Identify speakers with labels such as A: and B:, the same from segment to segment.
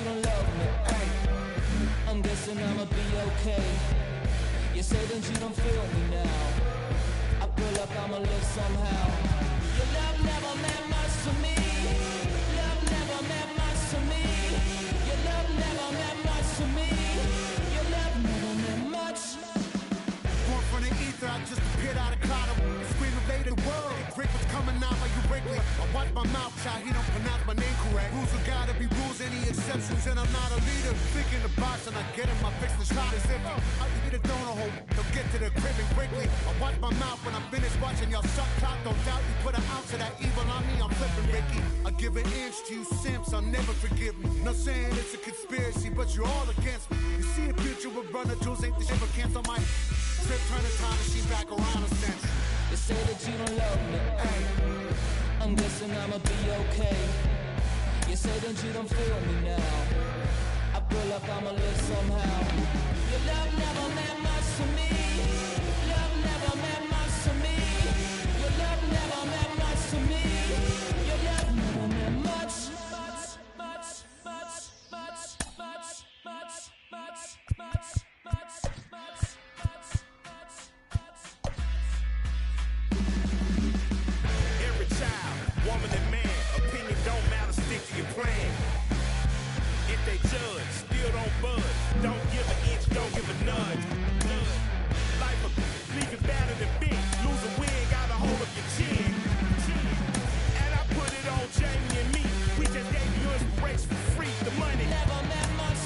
A: you don't love me. Ay. I'm guessing I'ma be okay. You say that you don't feel me now. I feel like I'ma live somehow. Your love never meant much to me. Love never meant much to me. Your love never meant much to me. Your love never meant much.
B: Born from the ether, I just appeared out of cloud. Scream invade the world. Rick was coming out like you Wrigley. I watch my mouth, child, he don't pronounce my name correct. Rules are gotta be rules, any exceptions, and I'm not a leader. Thinking the box and I get him, I fix the shot as if I need a donor hole. They'll get to the crib and quickly. I watch my mouth when I'm finished watching y'all suck clock. Don't doubt you put an ounce of that evil on me, I'm flipping Ricky. I give an inch to you simps, I'll never forgive me. Not saying it's a conspiracy, but you're all against me. You see a future with runner jewels, ain't the shit but cancel my trip, turn the time machine back around a sense.
A: You say that you don't love me. Ay. I'm guessing I'ma be okay. You say that you don't feel me now. I feel like I'ma live somehow. Your love never meant much to me. Love never meant much to me. Your love never meant much to me. Your love never meant much.
C: Every child, woman and man, opinion don't matter, stick to your plan. If they judge, still don't budge. Don't give an inch, don't give a nudge. Life will leave you battered and bent. Lose a win, got a hold of your chin. And I put it on Jamie and me. We just gave you inspiration for free. The money
A: Never meant much.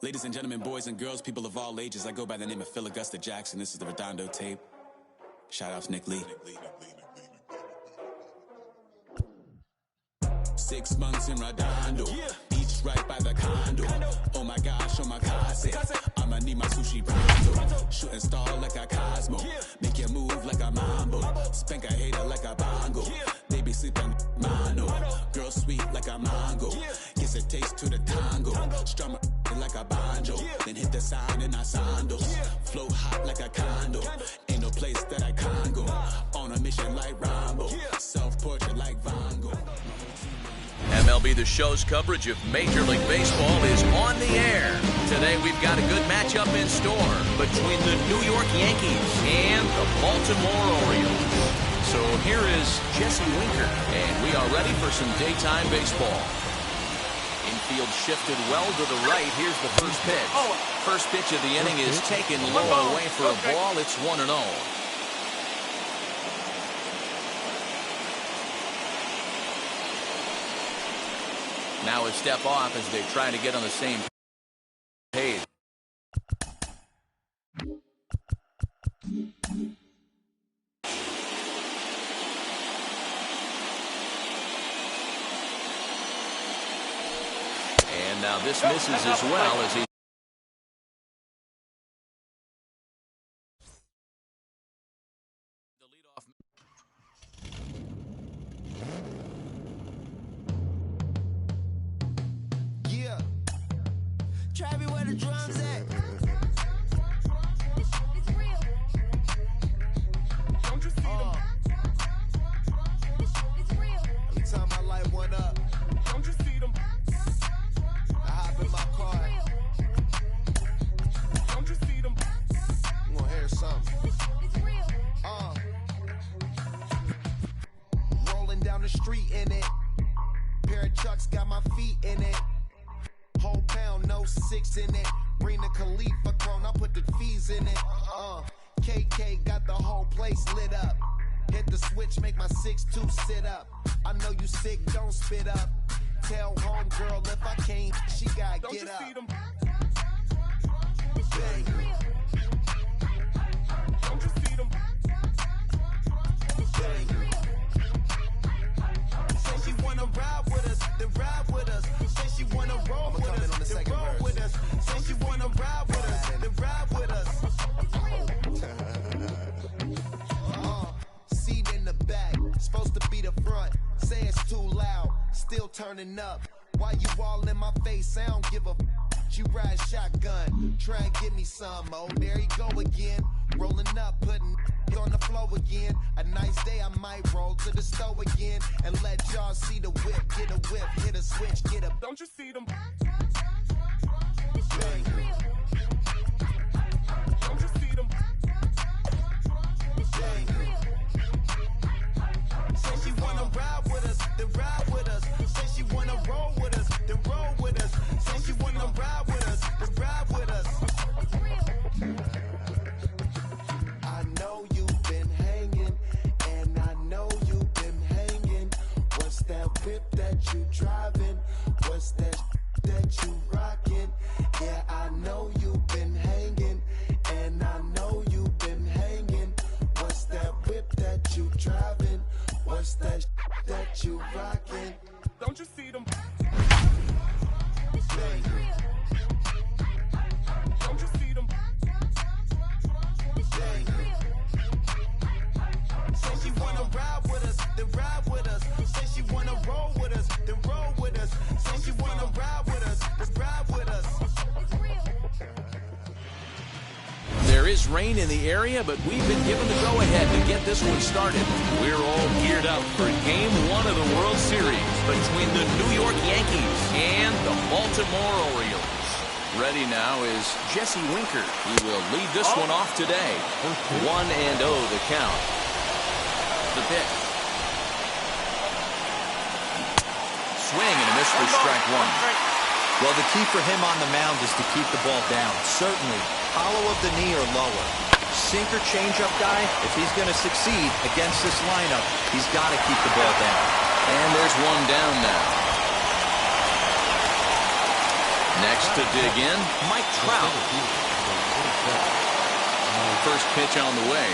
D: Ladies and gentlemen, boys and girls, people of all ages, I go by the name of Phil Augusta Jackson. This is the Redondo tape. Shout out to Nick Lee. 6 months in Redondo, beach right by the condo. Oh my gosh, oh my casa, I'ma need my sushi pronto. Shooting star like a Cosmo, make you move like a mambo. Spank a hater like a bongo. Baby sleeping mano, girl sweet like a mango. Gives a taste to the tango, strum it like a banjo. Then hit the sign in our sandals. Flow hot like a condo, ain't no place that I can't go. On a mission like Rambo, self-portrait like Van Gogh.
E: MLB The Show's coverage of Major League Baseball is on the air. Today we've got a good matchup in store between the New York Yankees and the Baltimore Orioles. So here is Jesse Winker, and we are ready for some daytime baseball. Infield shifted well to the right. Here's the first pitch. First pitch of the inning is taken low away for a ball. It's 1-0. Now a step off as they try to get on the same page. And now this misses as well as he
F: Travis, where the drums at?
C: It's real. Don't you see them?
F: It's real. Every time I light one up,
C: Don't you see them?
F: I hop in my car.
C: Don't you see them?
F: I'm gonna hear something.
C: It's real.
F: Rolling down the street in it. Pair of Chucks got my feet in it. Whole pound, no 6 in it. Bring the Khalifa clone, I put the fees in it. KK got the whole place lit up. Hit the switch, make my 6'2" sit up. I know you sick, don't spit up. Tell homegirl if I can't, she gotta
C: Don't
F: get
C: you
F: up.
C: see them?
F: Bang.
C: Don't you see them?
F: Bang. Say she wanna ride with us, then ride with us. Say she wanna roll with us, then roll with us. Say she wanna ride with us, then ride with us. Seat in the back, supposed to be the front. Say it's too loud, still turning up. Why you all in my face? I don't give a She ride shotgun, try and get me some. Oh, there he go again. Rolling up, putting on the floor again. A nice day, I might roll to the stove again and let y'all see the whip. Get a whip, hit a switch, get a.
C: Don't you see them?
F: Bang.
C: Don't you see them?
F: Bang. Say she wanna ride with us, then ride with us. Say she wanna roll with us, then roll with us. Say she wanna ride with us, then ride with us. I know you've been hanging, and I know you've been hanging. What's that whip that you driving? What's that you rocking? Yeah, I know you've been hanging, and I know you've been hanging. What's that whip that you driving? What's that you rocking?
C: Don't you see them?
F: Bang.
C: Don't you see them?
F: Bang. Say she wanna ride with us, then ride with us. Say she wanna roll with us, then roll with us. Say she wanna ride with us, then ride with us.
E: There is rain in the area, but we've been given the go-ahead to get this one started. We're all geared up for Game 1 of the World Series between the New York Yankees and the Baltimore Orioles. Ready now is Jesse Winker. He will lead this one off today. 1-0 the count. The pitch. Swing and a miss for strike one.
G: Well, the key for him on the mound is to keep the ball down. Certainly, hollow of the knee or lower. Sinker changeup guy, if he's going to succeed against this lineup, he's got to keep the ball down.
E: And there's one down now. Next to dig in, Mike Trout. First pitch on the way.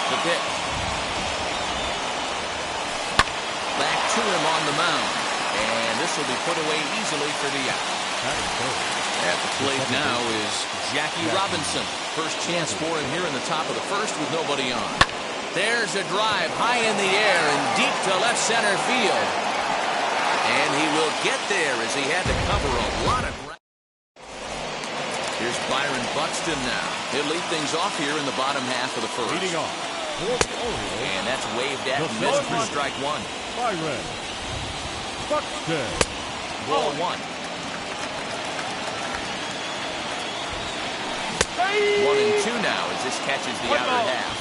E: The pitch. Back to him on the mound. And this will be put away easily for the out. At the plate now is Jackie Robinson. First chance for him here in the top of the first with nobody on. There's a drive high in the air and deep to left center field. And he will get there as he had to cover a lot of ground. Here's Byron Buxton now. He'll lead things off here in the bottom half of the first.
H: Leading off.
E: And that's waved at and missed for strike one.
H: Byron Buxton.
E: Ball one. 1-2 now as this catches the outer half.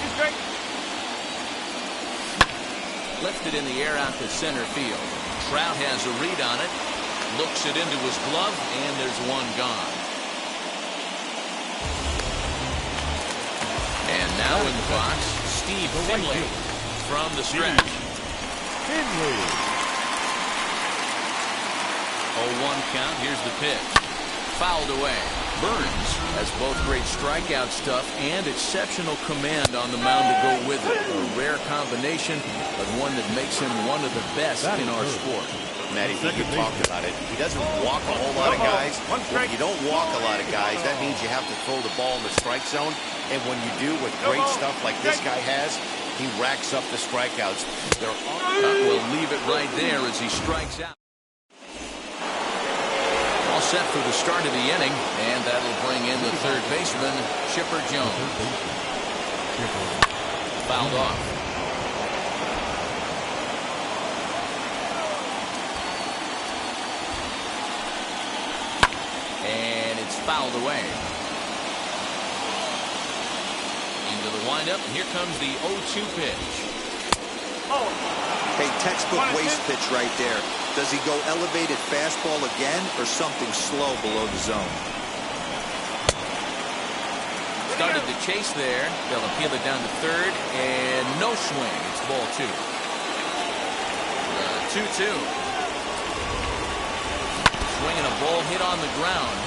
E: Lifted in the air out to center field. Trout has a read on it. Looks it into his glove, and there's one gone. And now in the box, Steve Finley from the stretch.
H: Finley.
E: 0-1 count. Here's the pitch. Fouled away. Burns has both great strikeout stuff and exceptional command on the mound to go with it. A rare combination, but one that makes him one of the best in our sport.
I: Matty, you talked about it. He doesn't walk a whole lot of guys. When you don't walk a lot of guys, that means you have to throw the ball in the strike zone. And when you do with great stuff like this guy has, he racks up the strikeouts.
E: Will leave it right there as he strikes out. All set for the start of the inning, and that'll bring in the third baseman, Chipper Jones. Fouled off. And it's fouled away. Into the windup, and here comes the 0-2 pitch.
G: Hey, textbook waste pitch right there. Does he go elevated fastball again or something slow below the zone?
E: Started the chase there. They'll appeal it down to third, and no swing. It's ball two. 2-2. Swinging a ball hit on the ground.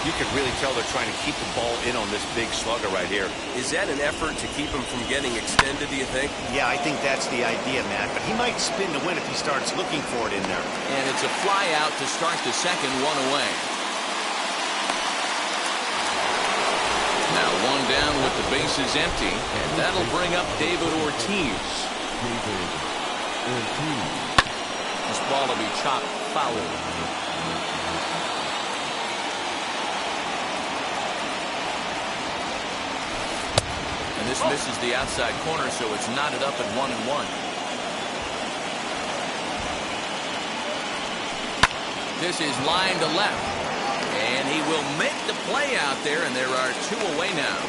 I: You could really tell they're trying to keep the ball in on this big slugger right here.
J: Is that an effort to keep him from getting extended, do you think?
I: Yeah, I think that's the idea, Matt. But he might spin to win if he starts looking for it in there.
E: And it's a fly out to start the second, one away. Now one down with the bases empty, and that'll bring up David Ortiz.
H: David Ortiz.
E: This ball will be chopped foul. And this misses the outside corner, so it's knotted up at 1-1. This is line to left. And he will make the play out there, and there are 2 away now.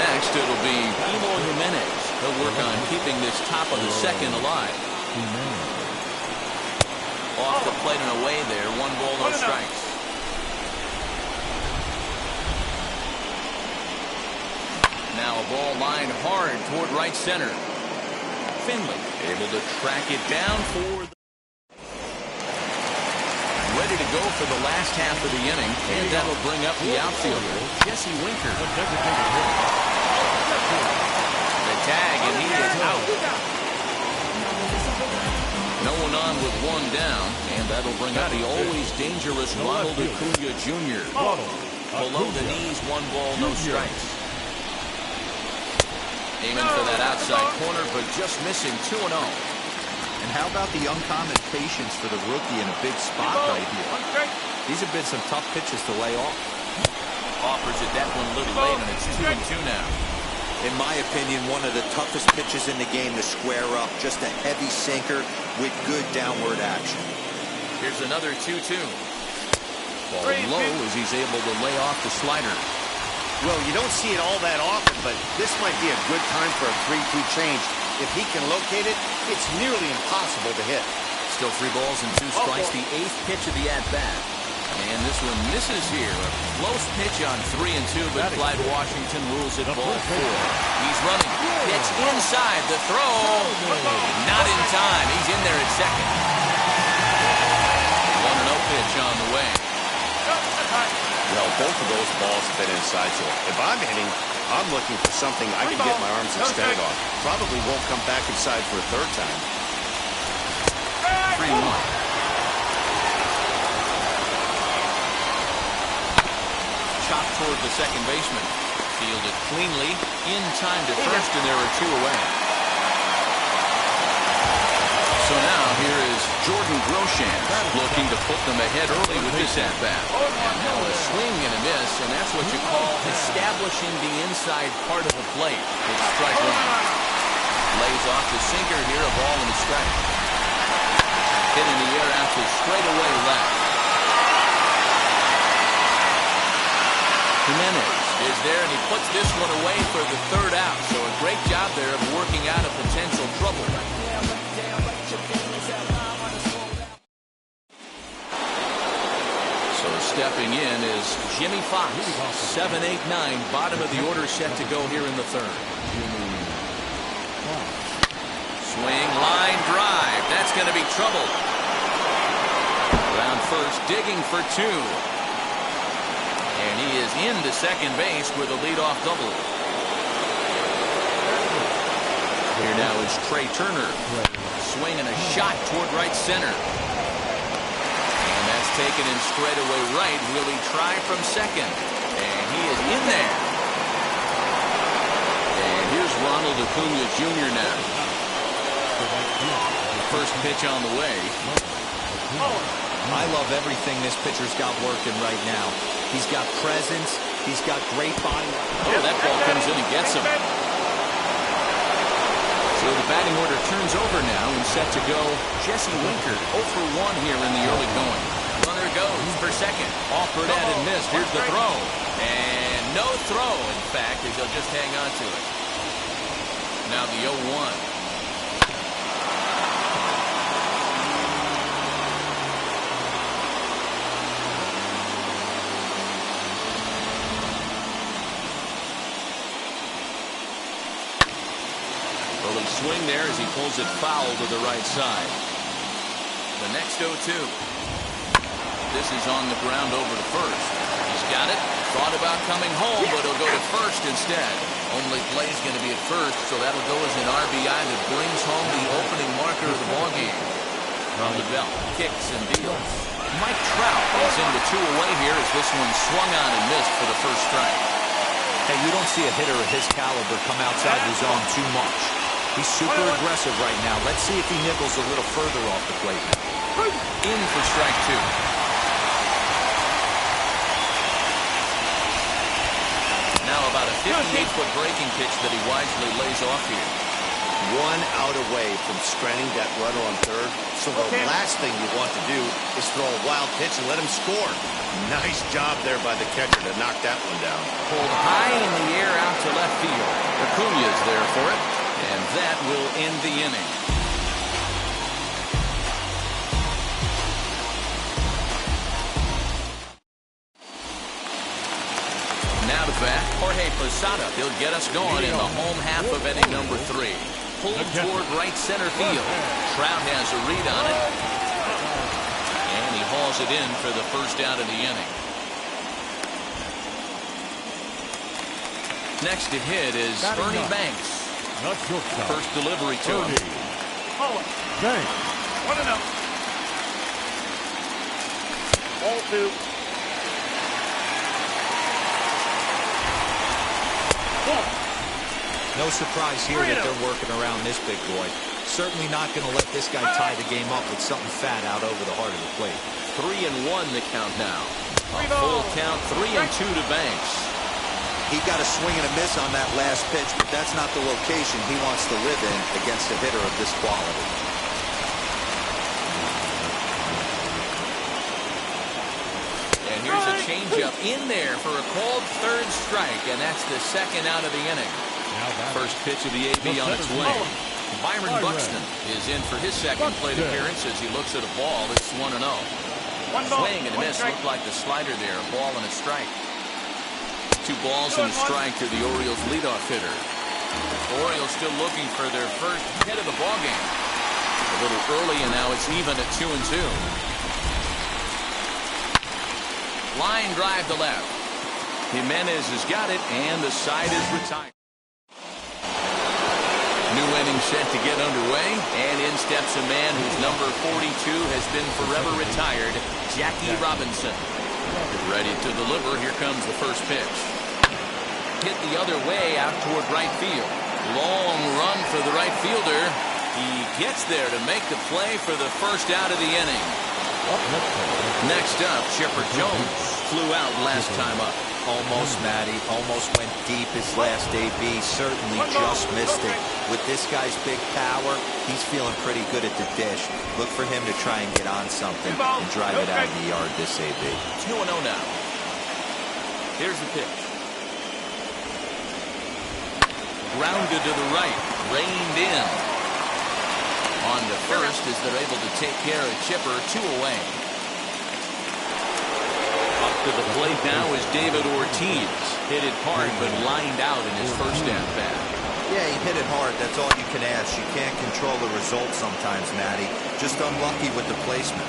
E: Next, it'll be Eloy Jimenez. He'll work on keeping this top of the second alive. Off the plate and away there. 1 ball, no strikes. Now a ball lined hard toward right center. Finley able to track it down for the... Ready to go for the last half of the inning, and that'll bring up the outfielder, Jesse Winker. The tag, and he is out. No one on with 1 down, and that'll bring up the always dangerous Ronald Acuna Jr. Below the knees, 1 ball, no strikes. Aiming for that outside corner, but just missing 2-0.
G: And how about the uncommon patience for the rookie in a big spot right here? These have been some tough pitches to lay off.
E: Offers it that one a little late, and it's 2-2 now.
G: In my opinion, one of the toughest pitches in the game to square up. Just a heavy sinker with good downward action.
E: Here's another 2-2. Ball low as he's able to lay off the slider.
I: Well, you don't see it all that often, but this might be a good time for a 3-2 change. If he can locate it, it's nearly impossible to hit.
E: Still 3 balls and 2 strikes, the 8th pitch of the at-bat. And this one misses here. A close pitch on 3-2, but Clyde Washington rules it ball 4. He's running. Pitch inside. The throw. Not in time. He's in there at second. 1-0 pitch on the way.
I: Well, both of those balls have been inside, so if I'm hitting, I'm looking for something I can get my arms extended on. Probably won't come back inside for a 3rd time.
E: 3-1. Chopped toward the second baseman. Fielded cleanly. In time to first, and there are 2 away. So now here is Jordan Groshans looking to put them ahead early with this at-bat. And now a swing and a miss, and that's what you call establishing the inside part of the plate. It's strike 1. Lays off the sinker here, a ball and a strike. Hit in the air out to straightaway left. Jimenez is there, and he puts this one away for the 3rd out. So a great job there of working out a potential trouble. Stepping in is Jimmy Fox. 7, 8, 9. Bottom of the order set to go here in the 3rd. Swing, line drive. That's going to be trouble. Round first, digging for 2. And he is into second base with a leadoff double. Here now is Trey Turner. Swing and a shot toward right center. Taken in straightaway right. Will he try from second? And he is in there. And here's Ronald Acuna Jr. now. First pitch on the way.
G: I love everything this pitcher's got working right now. He's got presence. He's got great body.
E: Oh, that ball comes in and gets him. So the batting order turns over now and set to go Jesse Winker. 0 for 1 here in the early going. Runner goes for second. Offered at and missed. Here's the throw. And no throw, in fact, as he'll just hang on to it. Now the 0-1. Early swing there as he pulls it foul to the right side. The next 0-2. This is on the ground over to first. He's got it. Thought about coming home, but he'll go to first instead. Only play is going to be at first, so that'll go as an RBI that brings home the opening marker of the ballgame. From the belt, kicks and deals. Mike Trout is into 2 away here as this one swung on and missed for the first strike.
G: Hey, you don't see a hitter of his caliber come outside the zone too much. He's super aggressive right now. Let's see if he nibbles a little further off the plate.
E: In for strike 2. Now about a 58-foot breaking pitch that he wisely lays off here.
I: 1 out away from stranding that runner on third. So the last thing you want to do is throw a wild pitch and let him score. Nice job there by the catcher to knock that one down.
E: Pulled high in the air out to left field. Acuña's there for it, and that will end the inning. Now to bat, Jorge Posada. He'll get us going in the home half of inning number 3. Pulled toward right center field. Trout has a read on it. And he hauls it in for the first out of the inning. Next to hit is Ernie Banks. First delivery to him.
C: Banks. 1-0. Ball 2.
G: No surprise here that they're working around this big boy. Certainly not going to let this guy tie the game up with something fat out over the heart of the plate.
E: 3-1 the count now. A full count, 3-2 to Banks.
G: He got a swing and a miss on that last pitch, but that's not the location he wants to live in against a hitter of this quality.
E: And here's a changeup in there for a called third strike, and that's the second out of the inning. First pitch of the AB on its way. Byron Buxton is in for his second plate appearance as he looks at a ball. It's 1-0. Swing and a miss. Looked like the slider there. A ball and a strike. 2 balls and a strike to the Orioles leadoff hitter. Orioles still looking for their first hit of the ball game. A little early, and now it's even at 2-2. Line drive to left. Jimenez has got it, and the side is retired. New inning set to get underway, and in steps a man whose number 42 has been forever retired, Jackie Robinson. Ready to deliver. Here comes the first pitch. Hit the other way out toward right field. Long run for the right fielder. He gets there to make the play for the first out of the inning. Next up, Chipper Jones flew out last time up.
G: Almost, Matty. Almost went deep his last AB. Certainly just missed it. With this guy's big power, he's feeling pretty good at the dish. Look for him to try and get on something and drive it out of the yard this AB.
E: 2-0 now. Here's the pitch. Grounded to the right. Reined in. On to first as they're able to take care of Chipper. 2 away. To the plate now is David Ortiz. Hit it hard but lined out in his first at-bat.
G: Yeah, he hit it hard. That's all you can ask. You can't control the result sometimes, Matty. Just unlucky with the placement.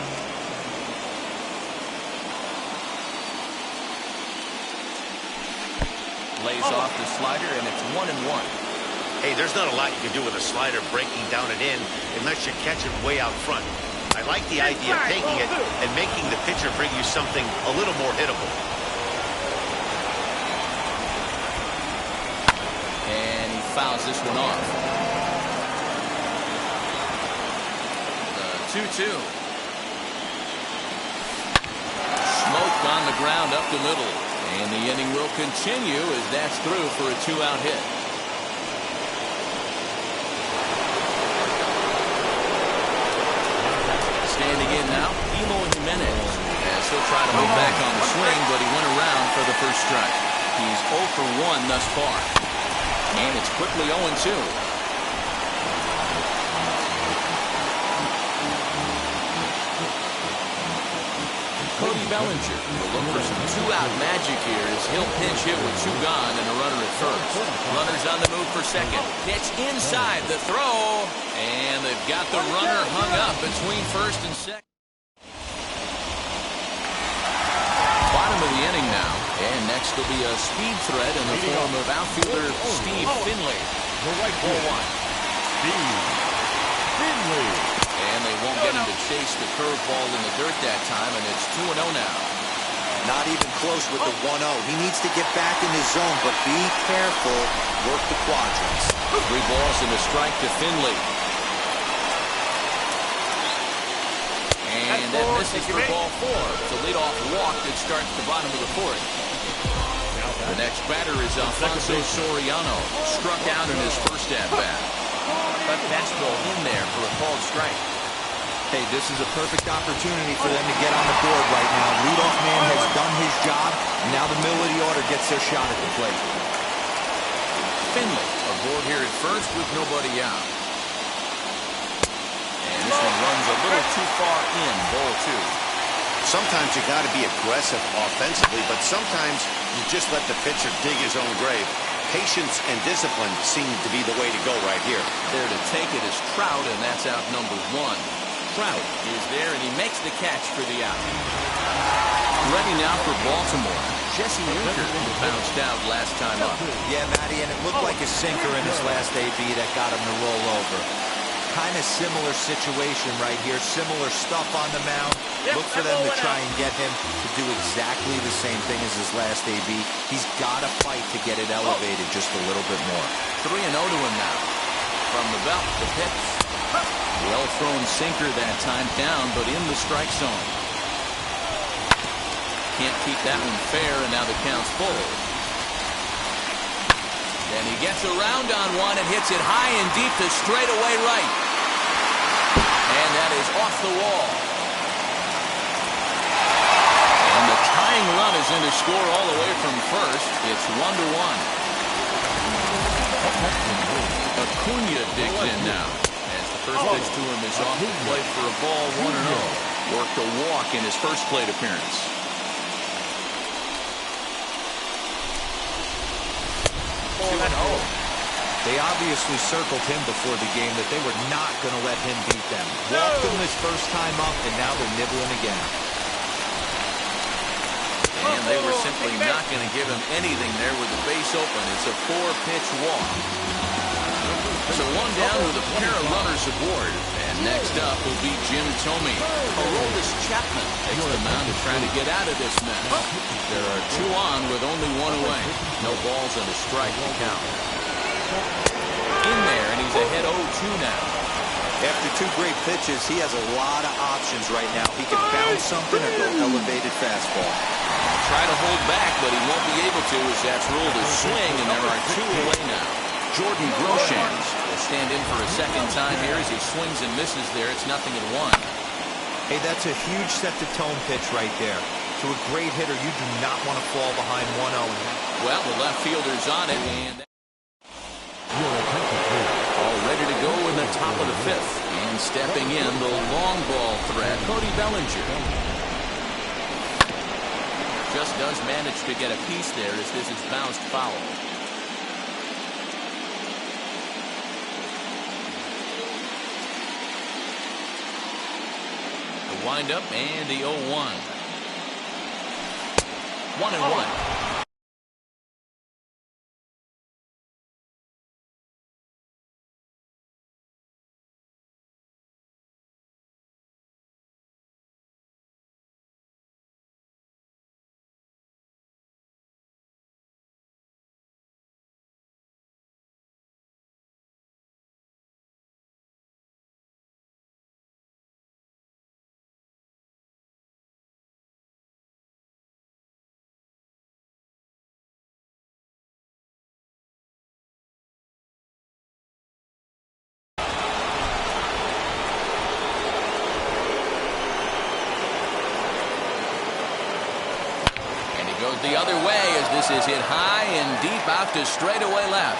E: Lays off the slider, and it's 1-1.
I: Hey, there's not a lot you can do with a slider breaking down and in unless you catch it way out front. I like the idea of taking it and making the pitcher bring you something a little more hittable.
E: And he fouls this one off. The 2-2. Smoke on the ground up the middle. And the inning will continue as that's through for a 2-out hit. Standing in now, Eloy Jimenez. As he'll try to move back on the swing, but he went around for the first strike. He's 0 for 1 thus far. And it's quickly 0-2. Cody Bellinger will look for some 2-out magic here as he'll pinch hit with 2 gone and a runner at first. Runners on the move for second. Pitch inside the throw. And they've got the runner hung up between first and second. Bottom of the inning now. And next will be a speed threat in the form of outfielder Steve Finley.
C: The right
E: 4-1.
C: Steve Finley.
E: And they won't get him to chase the curveball in the dirt that time, and it's 2-0 now.
G: Not even close with the 1-0. He needs to get back in his zone, but be careful. Work the quadrants.
E: 3 balls and a strike to Finley. And that misses for ball 4. It's a leadoff walk that starts the bottom of the 4th. The next batter is Alfonso Soriano. Struck out in his first at-bat. But fastball in there for a called strike.
G: Hey, this is a perfect opportunity for them to get on the board right now. Leadoff man has done his job. Now the middle of the order gets their shot at the plate.
E: Finley aboard here at first with nobody out. And this one runs a little too far in, ball 2.
I: Sometimes you got to be aggressive offensively, but sometimes you just let the pitcher dig his own grave. Patience and discipline seem to be the way to go right here.
E: There to take it is Trout, and that's out number 1. Trout is there, and he makes the catch for the out. Ready now for Baltimore. Jesse Winker bounced out last time up.
G: Yeah, Matty, and it looked like a sinker in his last AB that got him to roll over. Kind of similar situation right here. Similar stuff on the mound. Look for them to try and get him to do exactly the same thing as his last AB. He's got to fight to get it elevated just a little bit more.
E: 3-0 to him now. From the belt, the pitch. Well thrown sinker that time down, but in the strike zone. Can't keep that one fair, and now the count's full. And he gets around on one and hits it high and deep to straightaway right. And that is off the wall. And the tying run is in to score all the way from first. It's 1-1. Acuna digs in now. As the first pitch to him is off the plate for a ball, 1-0. Worked a walk in his first plate appearance.
G: They obviously circled him before the game that they were not going to let him beat them. Walked him his first time up, and now they're nibbling again.
E: And they were simply not going to give him anything there with the base open. It's a 4-pitch walk. So one down with a pair of runners aboard. And next up will be Jim Thome. Aroldis Chapman takes the mound to try to get out of this mess. There are 2 on with only 1 away. No balls and a strike to count. In there, and he's ahead 0-2 now.
G: After 2 great pitches, he has a lot of options right now. He can bounce something or go elevated fastball.
E: Try to hold back, but he won't be able to as that's ruled a swing, and there are 2 away now. Jordan Groshans will stand in for a second time here as he swings and misses there. It's 0-1.
G: Hey, that's a huge set-to-tone pitch right there. To a great hitter, you do not want to fall behind 1-0.
E: Well, the left fielder's on it, and all ready to go in the top of the 5th. And stepping in, the long ball threat, Cody Bellinger. Just does manage to get a piece there as this is bounced foul. The windup and the 0-1. 1-1. Goes the other way as this is hit high and deep out to straightaway left.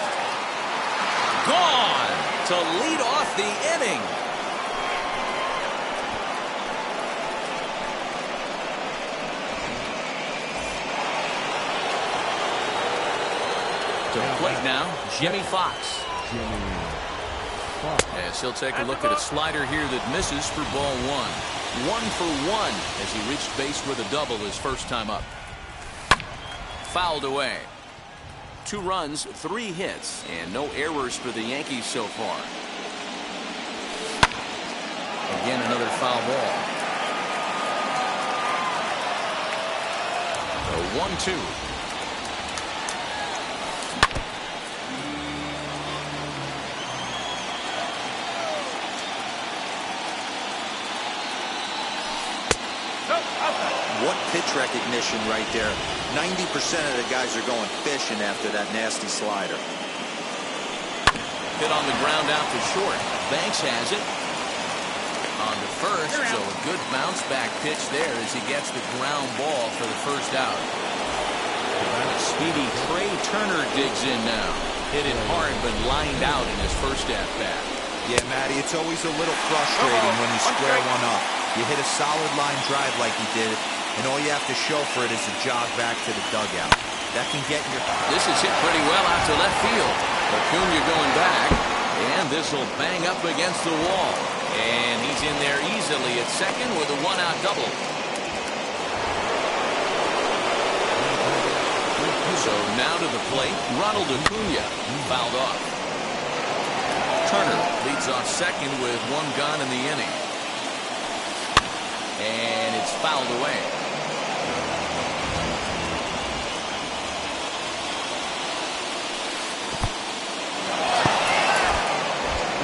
E: Gone to lead off the inning. To the plate now, Jimmy Fox. As he'll take a look at a slider here that misses for ball 1. 1 for 1 as he reached base with a double his first time up. Fouled away. 2 runs, 3 hits, and no errors for the Yankees so far. Again, another foul ball. 1-2.
G: What pitch recognition right there. 90% of the guys are going fishing after that nasty slider.
E: Hit on the ground out to short. Banks has it. On to first, so a good bounce back pitch there as he gets the ground ball for the first out. Speedy Trey Turner digs in now. Hit it hard but lined out in his first at-bat.
G: Yeah, Matty, it's always a little frustrating when you square one up. You hit a solid line drive like he did, and all you have to show for it is a jog back to the dugout. That can get in your...
E: This is hit pretty well out to left field. Acuna going back, and this will bang up against the wall. And he's in there easily at second with a one-out double. So now to the plate, Ronald Acuna, fouled off. Turner leads off second with one gone in the inning. And it's fouled away.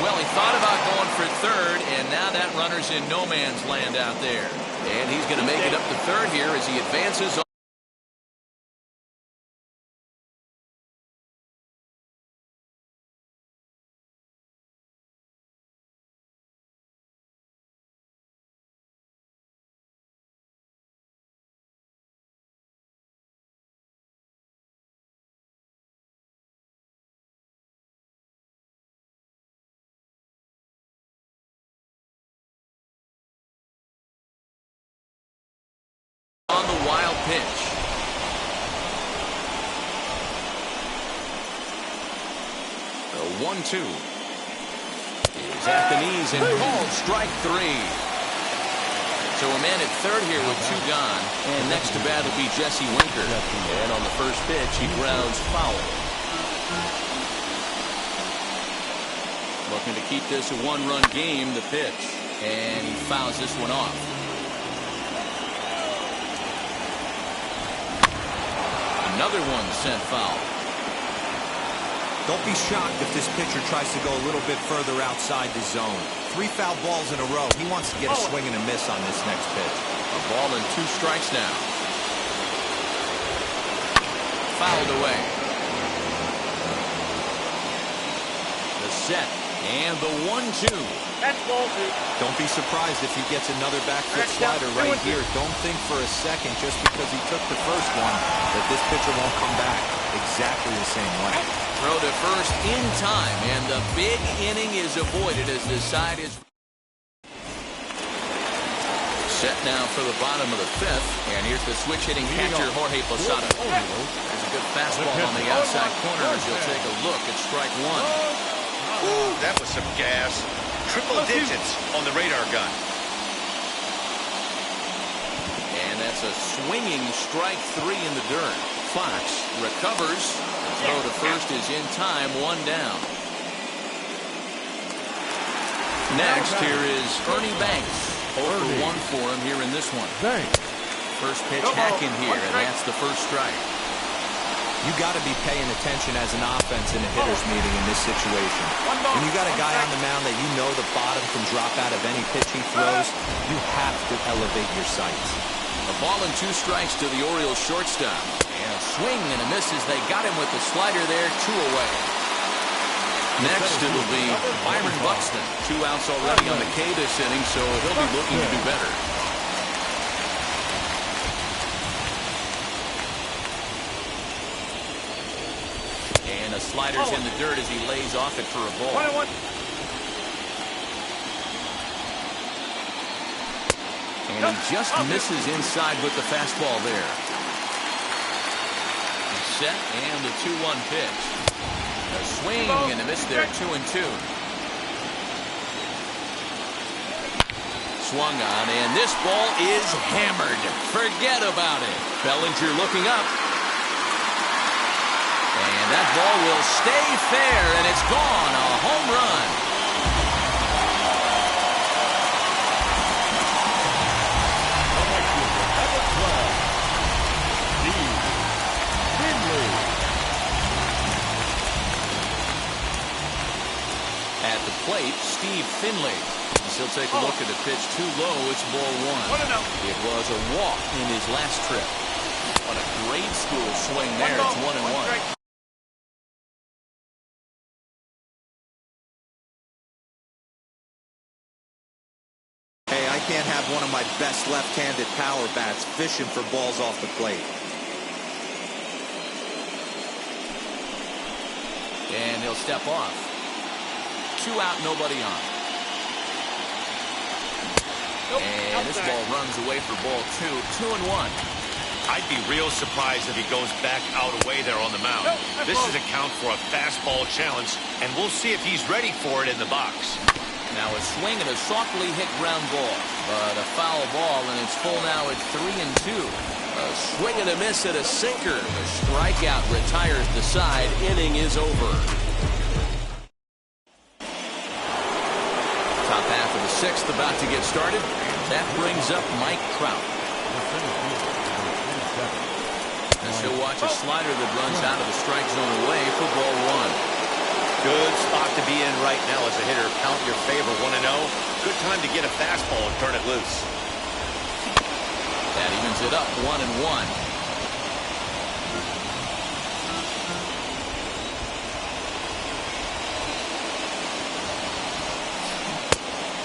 E: Well, he thought about going for third, and now that runner's in no man's land out there. And he's going to make it up to third here as he advances on. On the wild pitch. The 1-2 is at the knees and called strike three. So a man at third here with two gone, and next to bat will be Jesse Winker. And on the first pitch, he grounds foul. Looking to keep this a one-run game, the pitch, and he fouls this one off. Another one sent foul.
G: Don't be shocked if this pitcher tries to go a little bit further outside the zone. 3 foul balls in a row. He wants to get a swing and a miss on this next pitch.
E: A ball and 2 strikes now. Fouled away. The set and the 1-2.
K: That's ball 2.
G: Don't be surprised if he gets another back foot slider right here. Don't think for a second, just because he took the first one, that this pitcher won't come back exactly the same way.
E: Throw to first in time, and the big inning is avoided as the side is set now for the bottom of the 5th. And here's the switch-hitting catcher, Jorge Posada. There's a good fastball on the outside corner as he'll take a look at strike one.
I: Ooh, that was some gas. Triple digits on the radar gun.
E: And that's a swinging strike 3 in the dirt. Fox recovers. Throw to first is in time, 1 down. Next, here is Ernie Banks. 0-for-1 for him here in this one. First pitch hack in here, and that's the first strike.
G: You got to be paying attention as an offense in a hitter's meeting in this situation. When you got a guy on the mound that you know the bottom can drop out of any pitch he throws, you have to elevate your sights.
E: A ball and 2 strikes to the Orioles shortstop. And a swing and a miss as they got him with the slider there, 2 away. Next, it'll be Byron Buxton. 2 outs already on the K this inning, so he'll be looking to do better. And a slider's in the dirt as he lays off it for a ball.
K: 1-1.
E: And he just misses inside with the fastball there. Set and the 2-1 pitch. A swing and a miss there, 2-2. Swung on, and this ball is hammered. Forget about it. Bellinger looking up. And that ball will stay fair, and it's gone. A home run. At the plate, Steve Finley. He'll take a look at the pitch too low. It's ball one. It was a walk in his last trip. On a grade school swing there, it's 1-1.
G: Hey, I can't have one of my best left-handed power bats fishing for balls off the plate.
E: And he'll step off. 2 out, nobody on. And this ball runs away for ball 2. 2-1.
K: I'd be real surprised if he goes back out away there on the mound. This is a count for a fastball challenge, and we'll see if he's ready for it in the box.
E: Now a swing and a softly hit ground ball, but a foul ball, and it's full now at 3-2.
J: A swing and a miss at a sinker. The strikeout retires the side. Inning is over.
E: Top half of the 6th about to get started. That brings up Mike Trout. As he'll watch a slider that runs out of the strike zone away for ball 1.
K: Good spot to be in right now as a hitter. Count your favor, 1-0. Good time to get a fastball and turn it loose.
E: That evens it up, 1-1.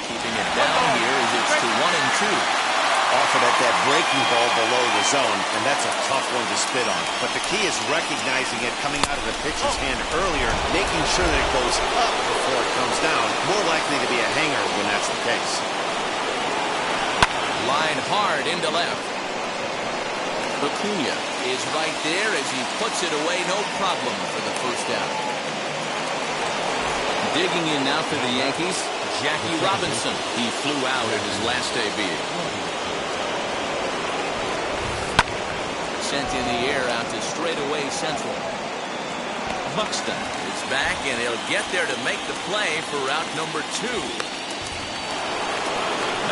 E: Keeping it down here as it's to 1-2.
I: Offered at that breaking ball below the zone, and that's a tough one to spit on. But the key is recognizing it coming out of the pitcher's hand earlier, making sure that it goes up before it comes down. More likely to be a hanger when that's the case.
E: Line hard into left. Acuna is right there as he puts it away, no problem for the first out. Digging in now for the Yankees, Jackie Robinson. He flew out at his last debut. Sent in the air out to straightaway central. Buxton is back, and he'll get there to make the play for route number 2.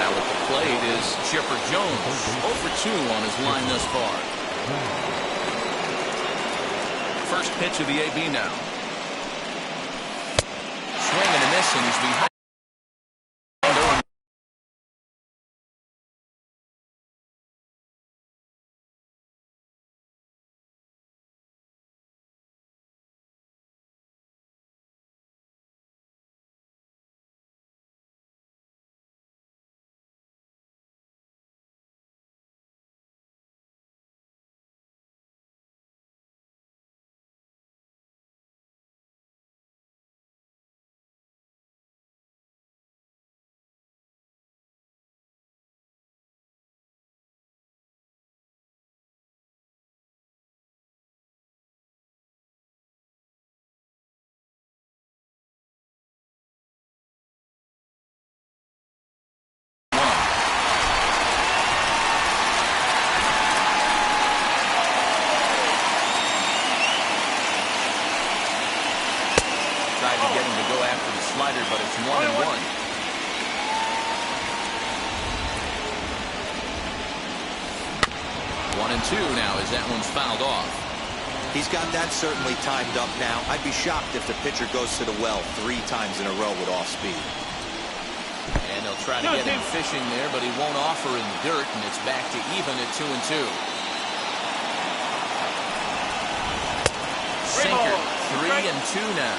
E: Now at the plate is Chipper Jones, 0 for 2 on his line thus far. First pitch of the AB now. Swing and a miss, and he's behind. But it's 1-1. 1-2 now as that one's fouled off.
G: He's got that certainly timed up now. I'd be shocked if the pitcher goes to the well 3 times in a row with off speed.
E: And they'll try to get him fishing there, but he won't offer in the dirt, and it's back to even at 2-2. Sinker, 3-2 now.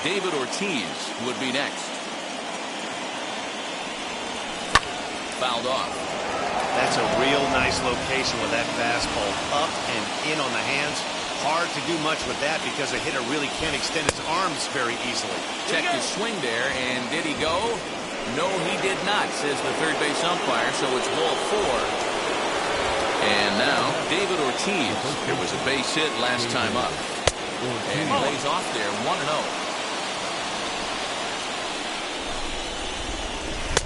E: David Ortiz would be next. Fouled off.
K: That's a real nice location with that fastball up and in on the hands. Hard to do much with that because a hitter really can't extend his arms very easily.
E: Checked his swing there, and did he go? No, he did not, says the third base umpire, so it's ball 4. And now, David Ortiz. It was a base hit last time up. And he lays off there, 1-0.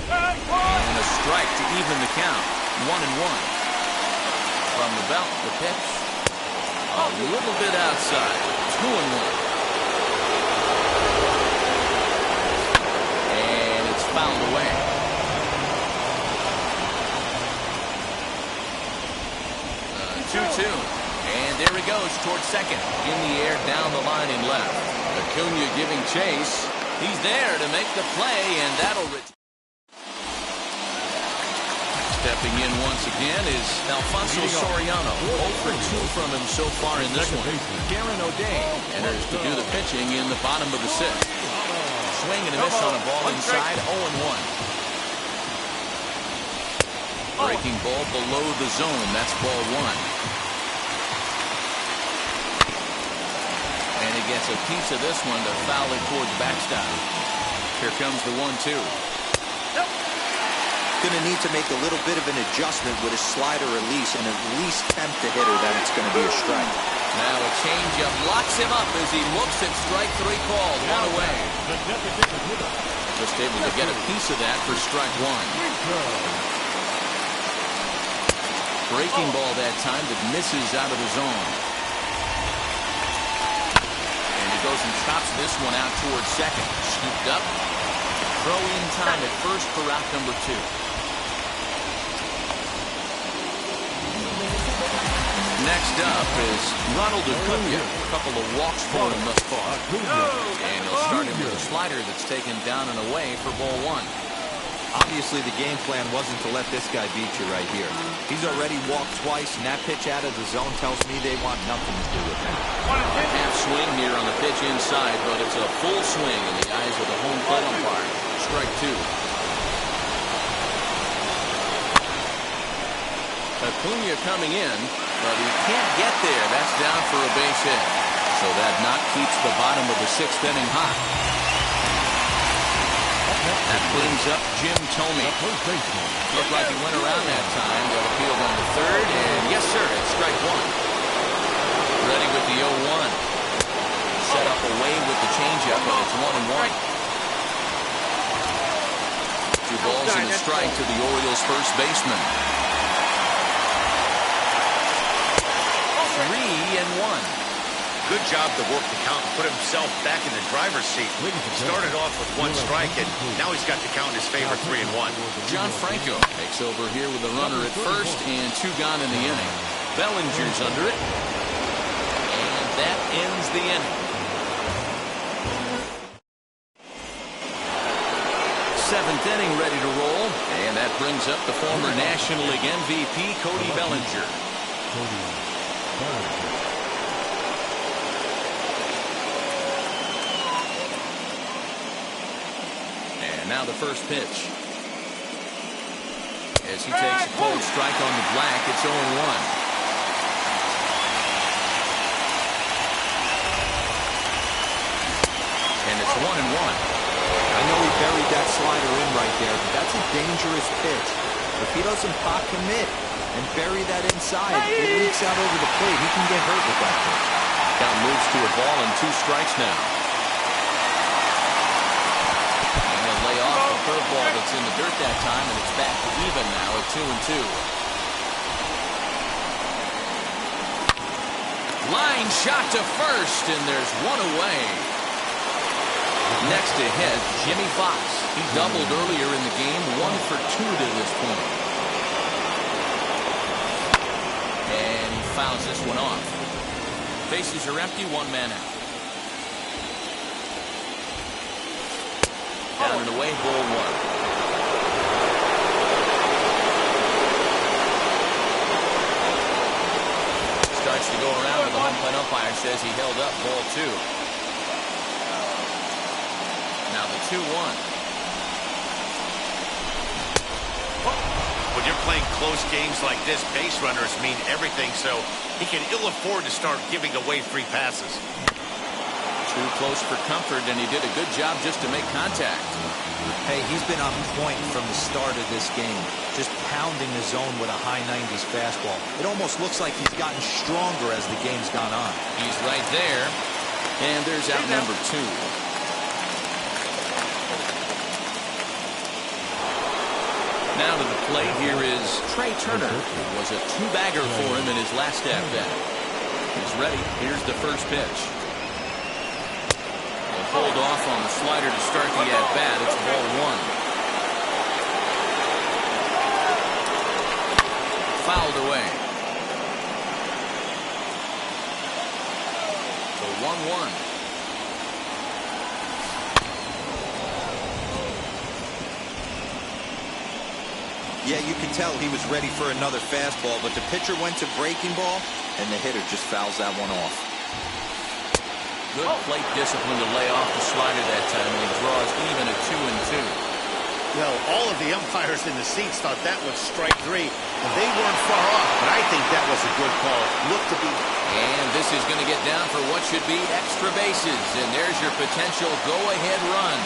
E: And a strike to even the count. 1-1. From the belt, the pitch. A little bit outside. 2-1. And it's fouled away. 2-2. And there he goes towards second. In the air, down the line and left. Acuna giving chase. He's there to make the play, and that'll stepping in once again is Alfonso Soriano. 0 for 2 from him so far in this one. Darren O'Day enters to do the pitching in the bottom of the 6th. Swing and a miss on a ball inside, 0-1. Breaking ball below the zone, that's ball 1. And he gets a piece of this one to foul it towards backstop. Here comes the 1-2.
G: Going to need to make a little bit of an adjustment with his slider release and at least tempt the hitter that it's going to be a strike.
E: Now a changeup locks him up as he looks at strike 3 called. 1 away. Just able to get a piece of that for strike 1. Breaking ball that time that misses out of the zone. And he goes and chops this one out towards second. Scooped up. Throw in time at first for out number 2. Next up is Ronald Acuna. A couple of walks for him thus far. And he'll start him with a slider that's taken down and away for ball 1.
G: Obviously, the game plan wasn't to let this guy beat you right here. He's already walked twice, and that pitch out of the zone tells me they want nothing to do with him.
E: Half swing here on the pitch inside, but it's a full swing in the eyes of the home plate umpire. Strike 2. Acuna coming in, but he can't get there. That's down for a base hit. So that knock keeps the bottom of the 6th inning hot. That brings up Jim Thome. Looked like he went around that time. Got appealed on the 3rd, and yes, sir, it's strike 1. Ready with the 0-1. Set up away with the changeup, and it's 1-1. 2 balls and a strike to the Orioles' first baseman. 3-1.
I: Good job to work the count and put himself back in the driver's seat. Started off with 1 strike, and now he's got the count in his favor, 3-1.
E: John Franco takes over here with a runner at first and 2 gone in the inning. Bellinger's under it, and that ends the inning. 7th inning ready to roll, and that brings up the former National League MVP Cody Bellinger. And now the first pitch. As he takes a cold strike on the black, it's 0-1. And it's 1-1.
G: I know he buried that slider in right there, but that's a dangerous pitch. If he doesn't pop commit and bury that inside, it leaks out over the plate. He can get hurt with that pitch.
E: Count moves to a ball and 2 strikes now. Lay off the curveball that's in the dirt that time, and it's back to even now at 2-2. Line shot to first, and there's 1 away. Next to hit, Jimmy Fox. He doubled earlier in the game, 1 for 2 to this point. And he fouls this one off. Bases are empty, 1 man out. Down and away, ball 1. Starts to go around, but the home plate umpire says he held up ball 2. Now the 2-1.
I: When you're playing close games like this, base runners mean everything, so he can ill afford to start giving away free passes.
E: Too close for comfort, and he did a good job just to make contact.
G: Hey, he's been on point from the start of this game, just pounding the zone with a high 90s fastball. It almost looks like he's gotten stronger as the game's gone on.
E: He's right there, and there's out number 2. Now to the plate, here is Trey Turner. It was a 2-bagger for him in his last at-bat. He's ready. Here's the first pitch. Hold off on the slider to start the at-bat. It's ball 1. Fouled away. So 1-1.
G: Yeah, you could tell he was ready for another fastball, but the pitcher went to breaking ball, and the hitter just fouls that one off.
E: Good plate discipline to lay off the slider that time, and he draws even at 2-2.
K: Well, all of the umpires in the seats thought that was strike 3, and they weren't far off, but I think that was a good call. Looked to be.
E: And this is going to get down for what should be extra bases, and there's your potential go-ahead run.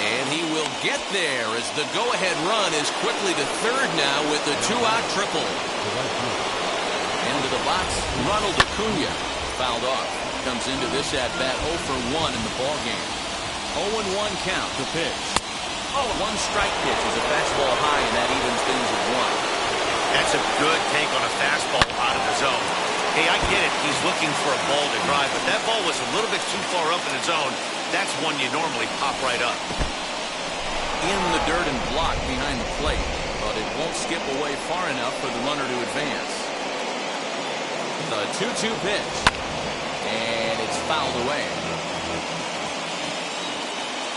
E: And he will get there as the go-ahead run is quickly to third now with the 2-out triple. Into the box, Ronald Acuna fouled off. Comes into this at-bat 0 for 1 in the ballgame. 0-1 count to pitch. One strike pitch is a fastball high, and that evens things at 1.
K: That's a good take on a fastball out of the zone. Hey, I get it. He's looking for a ball to drive, but that ball was a little bit too far up in the zone. That's one you normally pop right up.
E: In the dirt and block behind the plate, but it won't skip away far enough for the runner to advance. The 2-2 pitch, and it's fouled away.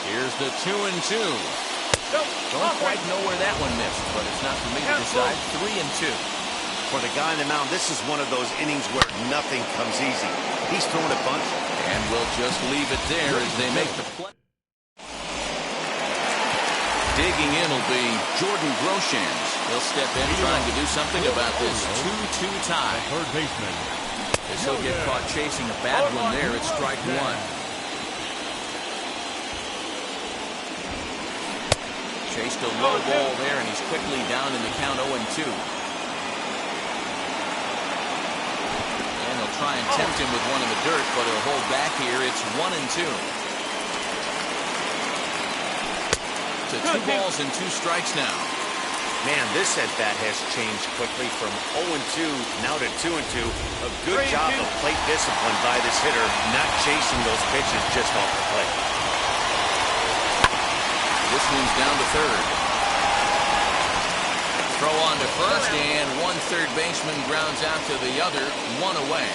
E: Here's the 2-2. Don't quite know where that one missed, but it's not for me to decide. 3-2.
K: For the guy on the mound, this is one of those innings where nothing comes easy. He's throwing a bunch.
E: And we'll just leave it there as they make the play. Digging in will be Jordan Groshans. He'll step in trying to do something about this 2-2 tie.
H: Third baseman.
E: As he'll get caught chasing a bad one there at strike 1. Chased a low ball there, and he's quickly down in the count 0-2. And he'll try and tempt him with one in the dirt, but he'll hold back here. It's 1-2. To 2 balls and 2 strikes now.
K: Man, this at-bat has changed quickly from 0-2 now to 2-2. A good job of plate discipline by this hitter, not chasing those pitches just off the plate.
E: This one's down to third. Throw on to first, and one third baseman grounds out to the other, 1 away.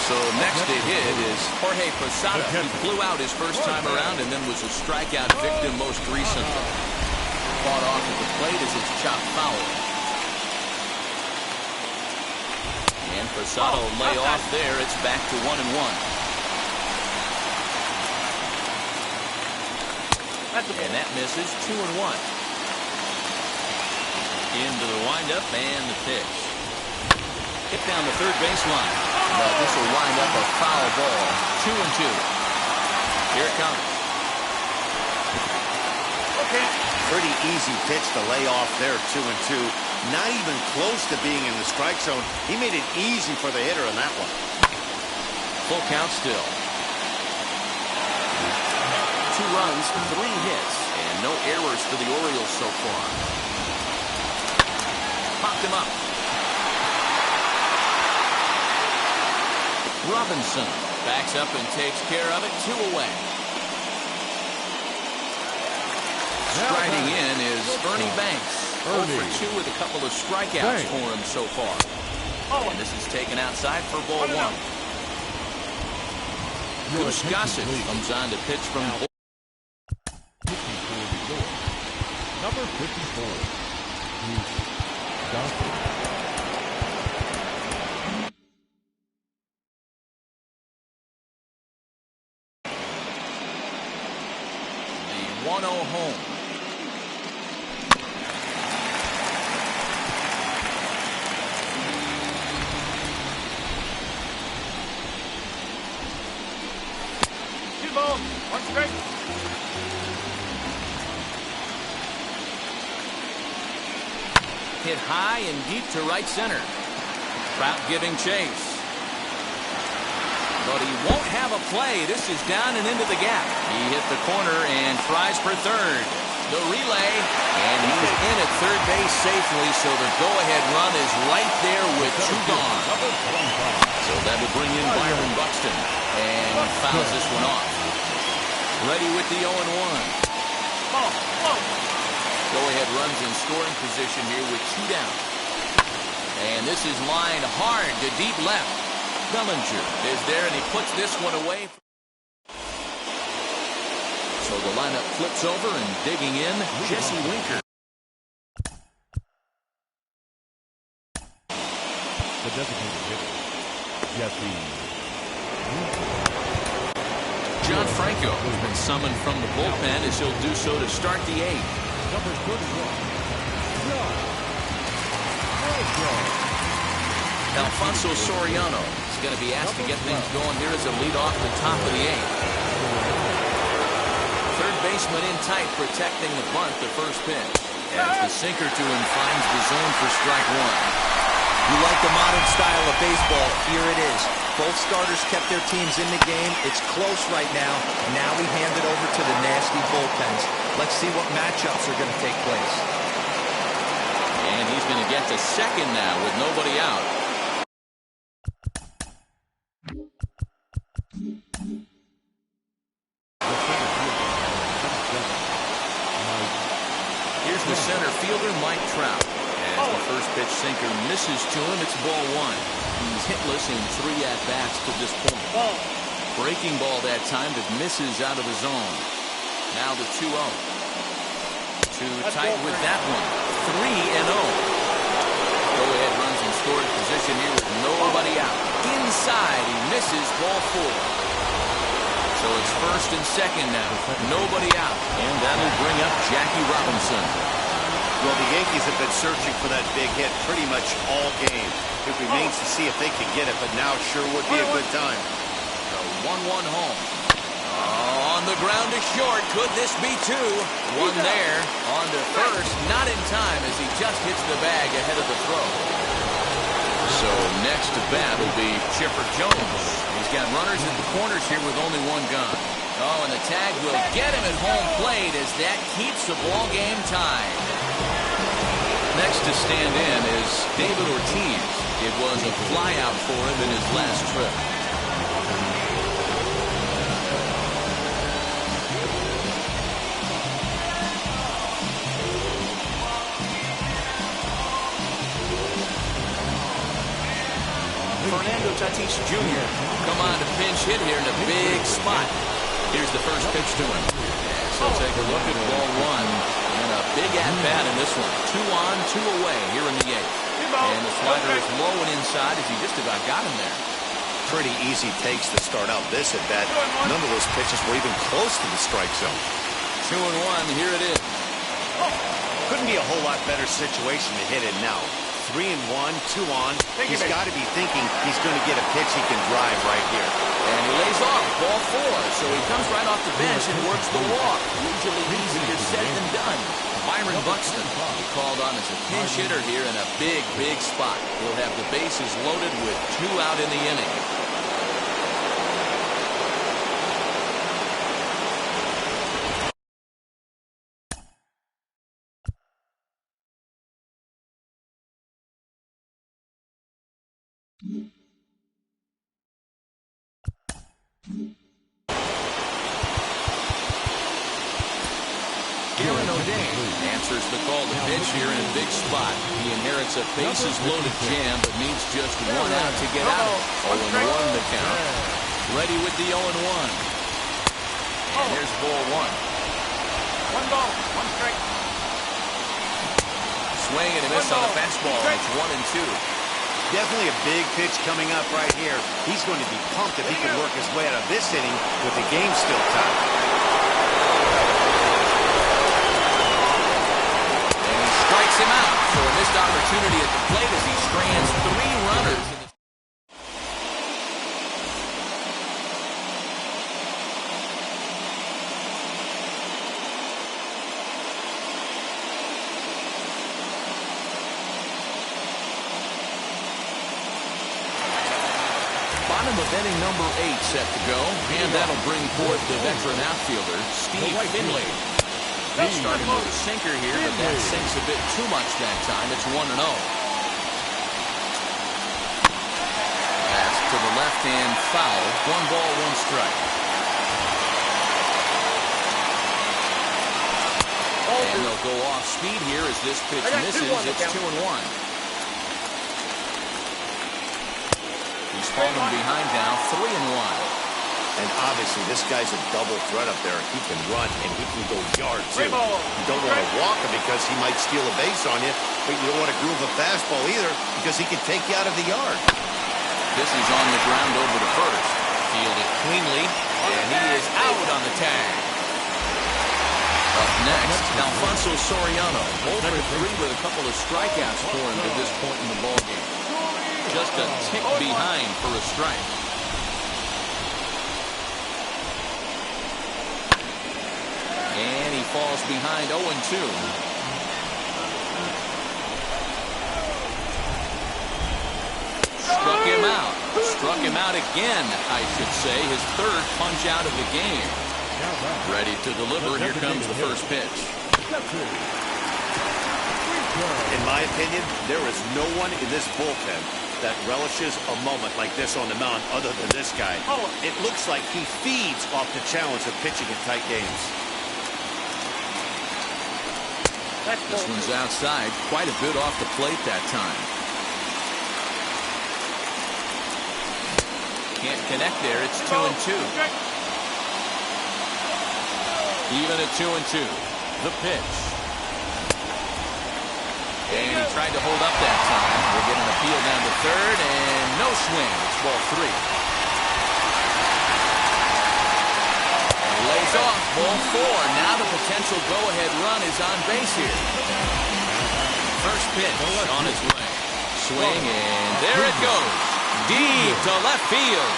E: So next to hit is Jorge Posada, who flew out his first time around and then was a strikeout victim most recently. Fought off at the plate as it's chopped foul. And Posada will lay off there. It's back to 1-1. And that misses. 2-1. Into the windup and the pitch. Hit down the third baseline. But this will wind up a foul ball. 2-2. Here it comes.
K: Okay. Pretty easy pitch to lay off there. 2-2. Not even close to being in the strike zone. He made it easy for the hitter on that one.
E: Full count still. 2 runs, 3 hits, and no errors for the Orioles so far. Popped him up. Robinson backs up and takes care of it. 2 away. Striding in is Ernie Banks. 0 for 2 with a couple of strikeouts for him so far. And this is taken outside for ball 1. Goose Gossett comes on to pitch from
H: number 54. Gossett.
E: The 1-0 home. Hit high and deep to right center. Trout giving chase. But he won't have a play. This is down and into the gap. He hit the corner and tries for third. The relay, and he's in at third base safely, so the go-ahead run is right there with 2 gone. So that will bring in Byron Buxton, and he fouls this one off. Ready with the 0-1. Go-ahead runs in scoring position here with 2 down. And this is lined hard to deep left. Bellinger is there, and he puts this one away. So the lineup flips over and digging in, Jesse Winker.
H: The designated hitter, Jesse Winker.
E: John Franco has been summoned from the bullpen as he'll do so to start the 8th.
H: Number 31, John Franco.
E: Alfonso Soriano is going to be asked to get things going here as a lead off the top of the 8th. Third baseman in tight, protecting the bunt, the first pitch. As the sinker to him finds the zone for strike 1.
G: You like the modern style of baseball, here it is. Both starters kept their teams in the game. It's close right now. Now we hand it over to the nasty bullpens. Let's see what matchups are going to take place.
E: And he's going to get to second now with nobody out. Here's the center fielder, Mike Trout. As the first pitch sinker misses to him, it's ball 1. He's hitless in 3 at-bats to this point. Breaking ball that time that misses out of the zone. Now the 2-0. Too tight with that one. 3-0. Go-ahead runs in scoring position here with nobody out. Inside, he misses ball 4. So it's first and second now. Nobody out. And that'll bring up Jackie Robinson.
I: Well, the Yankees have been searching for that big hit pretty much all game. It remains to see if they can get it, but now it sure would be a good time.
E: The 1-1 home. On the ground to short. Could this be 2? One there. On to first. Not in time as he just hits the bag ahead of the throw. So next to bat will be Chipper Jones. He's got runners at the corners here with only 1 gun. Oh, and the tag will get him at home plate as that keeps the ball game tied. Next to stand in is David Ortiz. It was a flyout for him in his last trip. Fernando Tatis Jr. come on to pinch hit here in a big spot. Here's the first pitch to him. So take a look at ball 1. And a big at-bat in this one. 2 on, 2 away here in the 8th. And the slider is low and inside as he just about got him there.
I: Pretty easy takes to start out this at-bat. None of those pitches were even close to the strike zone.
E: 2-1, here it is.
I: Couldn't be a whole lot better situation to hit it now. 3-1, 2 on. He's got to be thinking he's going to get a pitch he can drive right here.
E: And he lays off, ball 4. So he comes right off the bench and works the walk. Usually easier said than done. Byron Buxton, he called on as a pinch hitter here in a big, big spot. He'll have the bases loaded with 2 out in the inning. Aaron O'Day answers the call to pitch here in a big spot. He inherits a bases-loaded jam, but needs just 1 out to get out. 0-1 the count. Ready with the 0-1. And there's ball 1.
C: 1 ball, 1 strike.
E: Swing and a miss on the fastball. It's 1-2.
I: Definitely a big pitch coming up right here. He's going to be pumped if he can work his way out of this inning with the game still tied.
E: Strikes him out for a missed opportunity at the plate as he strands 3 runners. Bottom of inning number 8 set to go, and that'll bring forth the veteran outfielder, Steve Finley. He started with a sinker here, but that sinks a bit too much that time. It's 1-0. Pass to the left hand foul. 1 ball, 1 strike. And they'll go off speed here as this pitch misses. It's 2-1. He's fallen behind now, 3-1.
I: And Obviously, this guy's a double threat up there. He can run, and he can go yard, too. You don't want to walk him because he might steal a base on you, but you don't want to groove a fastball either because he can take you out of the yard.
E: This is on the ground over to first. Fielded cleanly, and he is out on the tag. Up next, Alfonso Soriano. 0 for 3 with a couple of strikeouts for him to this point in the ballgame. Just a tick behind for a strike. And he falls behind 0-2. Struck him out. Struck him out again, I should say. His third punch out of the game. Ready to deliver. Here comes the first pitch.
I: In my opinion, there is no one in this bullpen that relishes a moment like this on the mound other than this guy. It looks like he feeds off the challenge of pitching in tight games.
E: This one's outside. Quite a bit off the plate that time. Can't connect there. It's 2-2. Even at 2-2. The pitch. And he tried to hold up that time. We'll get an appeal down to third, and no swing. It's ball 3. Lays off, ball 4. Now the potential go-ahead run is on base here. First pitch on its way. Swing, and there it goes. Deep to left field.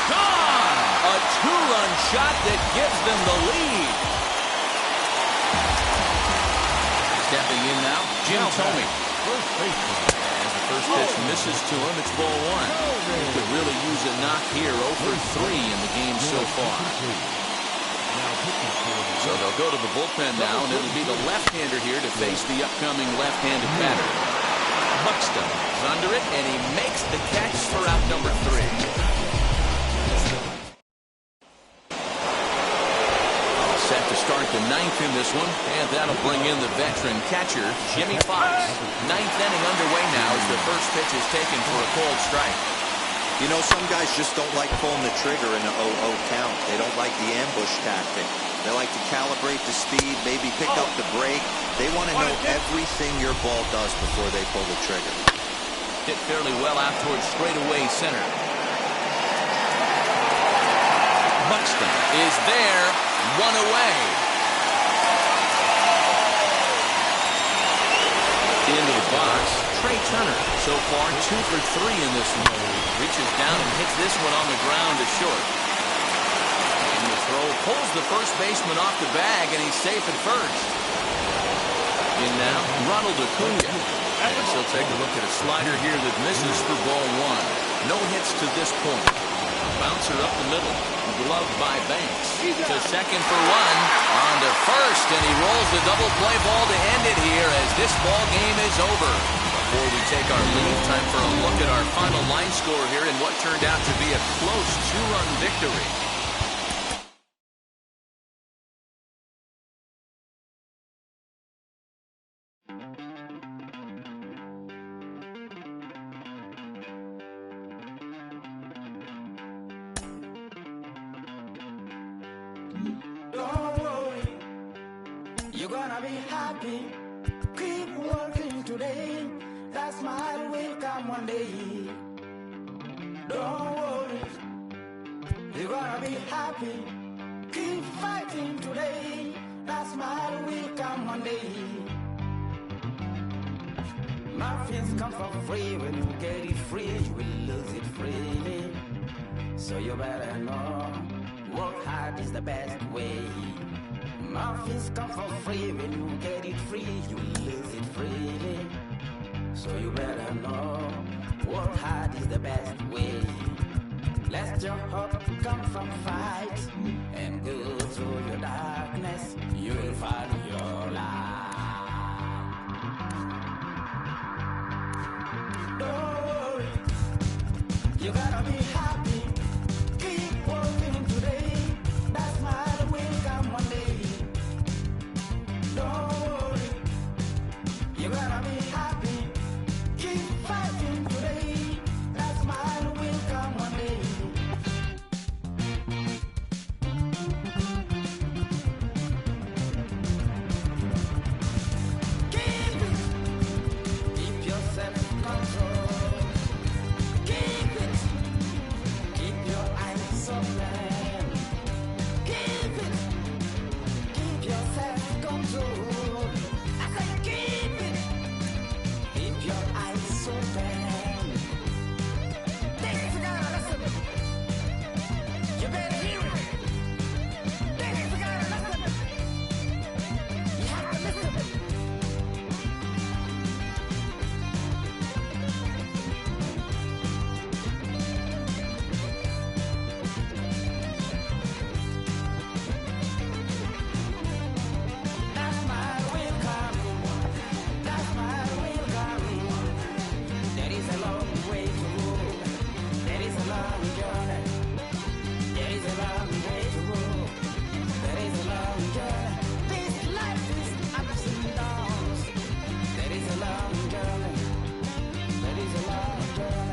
E: Gone! A 2-run shot that gives them the lead. Stepping in now, Jim Thome. As the first pitch misses to him, it's ball 1. He could really use a knock here. 0 for 3 in the game so far. So they'll go to the bullpen now, and it'll be the left-hander here to face the upcoming left-handed batter. Buxton is under it, and he makes the catch for out number 3. Set to start the 9th in this one, and that'll bring in the veteran catcher, Jimmy Fox. 9th inning underway now as the first pitch is taken for a called strike.
G: You know, some guys just don't like pulling the trigger in an 0-0 count. They don't like the ambush tactic. They like to calibrate the speed, maybe pick up the brake. They want to know everything your ball does before they pull the trigger.
E: Hit fairly well out towards straightaway center. Buxton is there, 1 away. Into the box, Trey Turner. So far, 2 for 3 in this one. Reaches down and hits this one on the ground to short. And the throw pulls the first baseman off the bag, and he's safe at first. In now, Ronald Acuna. And he'll take a look at a slider here that misses for ball 1. No hits to this point. Bouncer up the middle. Gloved by Banks. To second for 1. On to first, and he rolls the double play ball to end it here as this ball game is over. Before we take our lead, time for a look at our final line score here in what turned out to be a close 2-run victory.
L: Don't worry, you're gonna be happy. Keep working today. That smile will come one day. Don't worry, you're gonna be happy. Keep fighting today. That smile will come one day. Muffins come for free. When you get it free, you will lose it freely. So you better know, work hard is the best way. Muffins come for free. When you get it free, you will lose it freely. So you better know, work hard is the best way. Let your hope come from fight and go through your darkness. You will find your light. Don't worry, you gotta be happy. Keep working today. That smile will come one day. Don't worry, you gotta be happy. Keep fighting today. That smile will come one day. long journey. There is a long way to walk. There is a long journey. This life is ups and downs. There is a long journey. There is a long journey.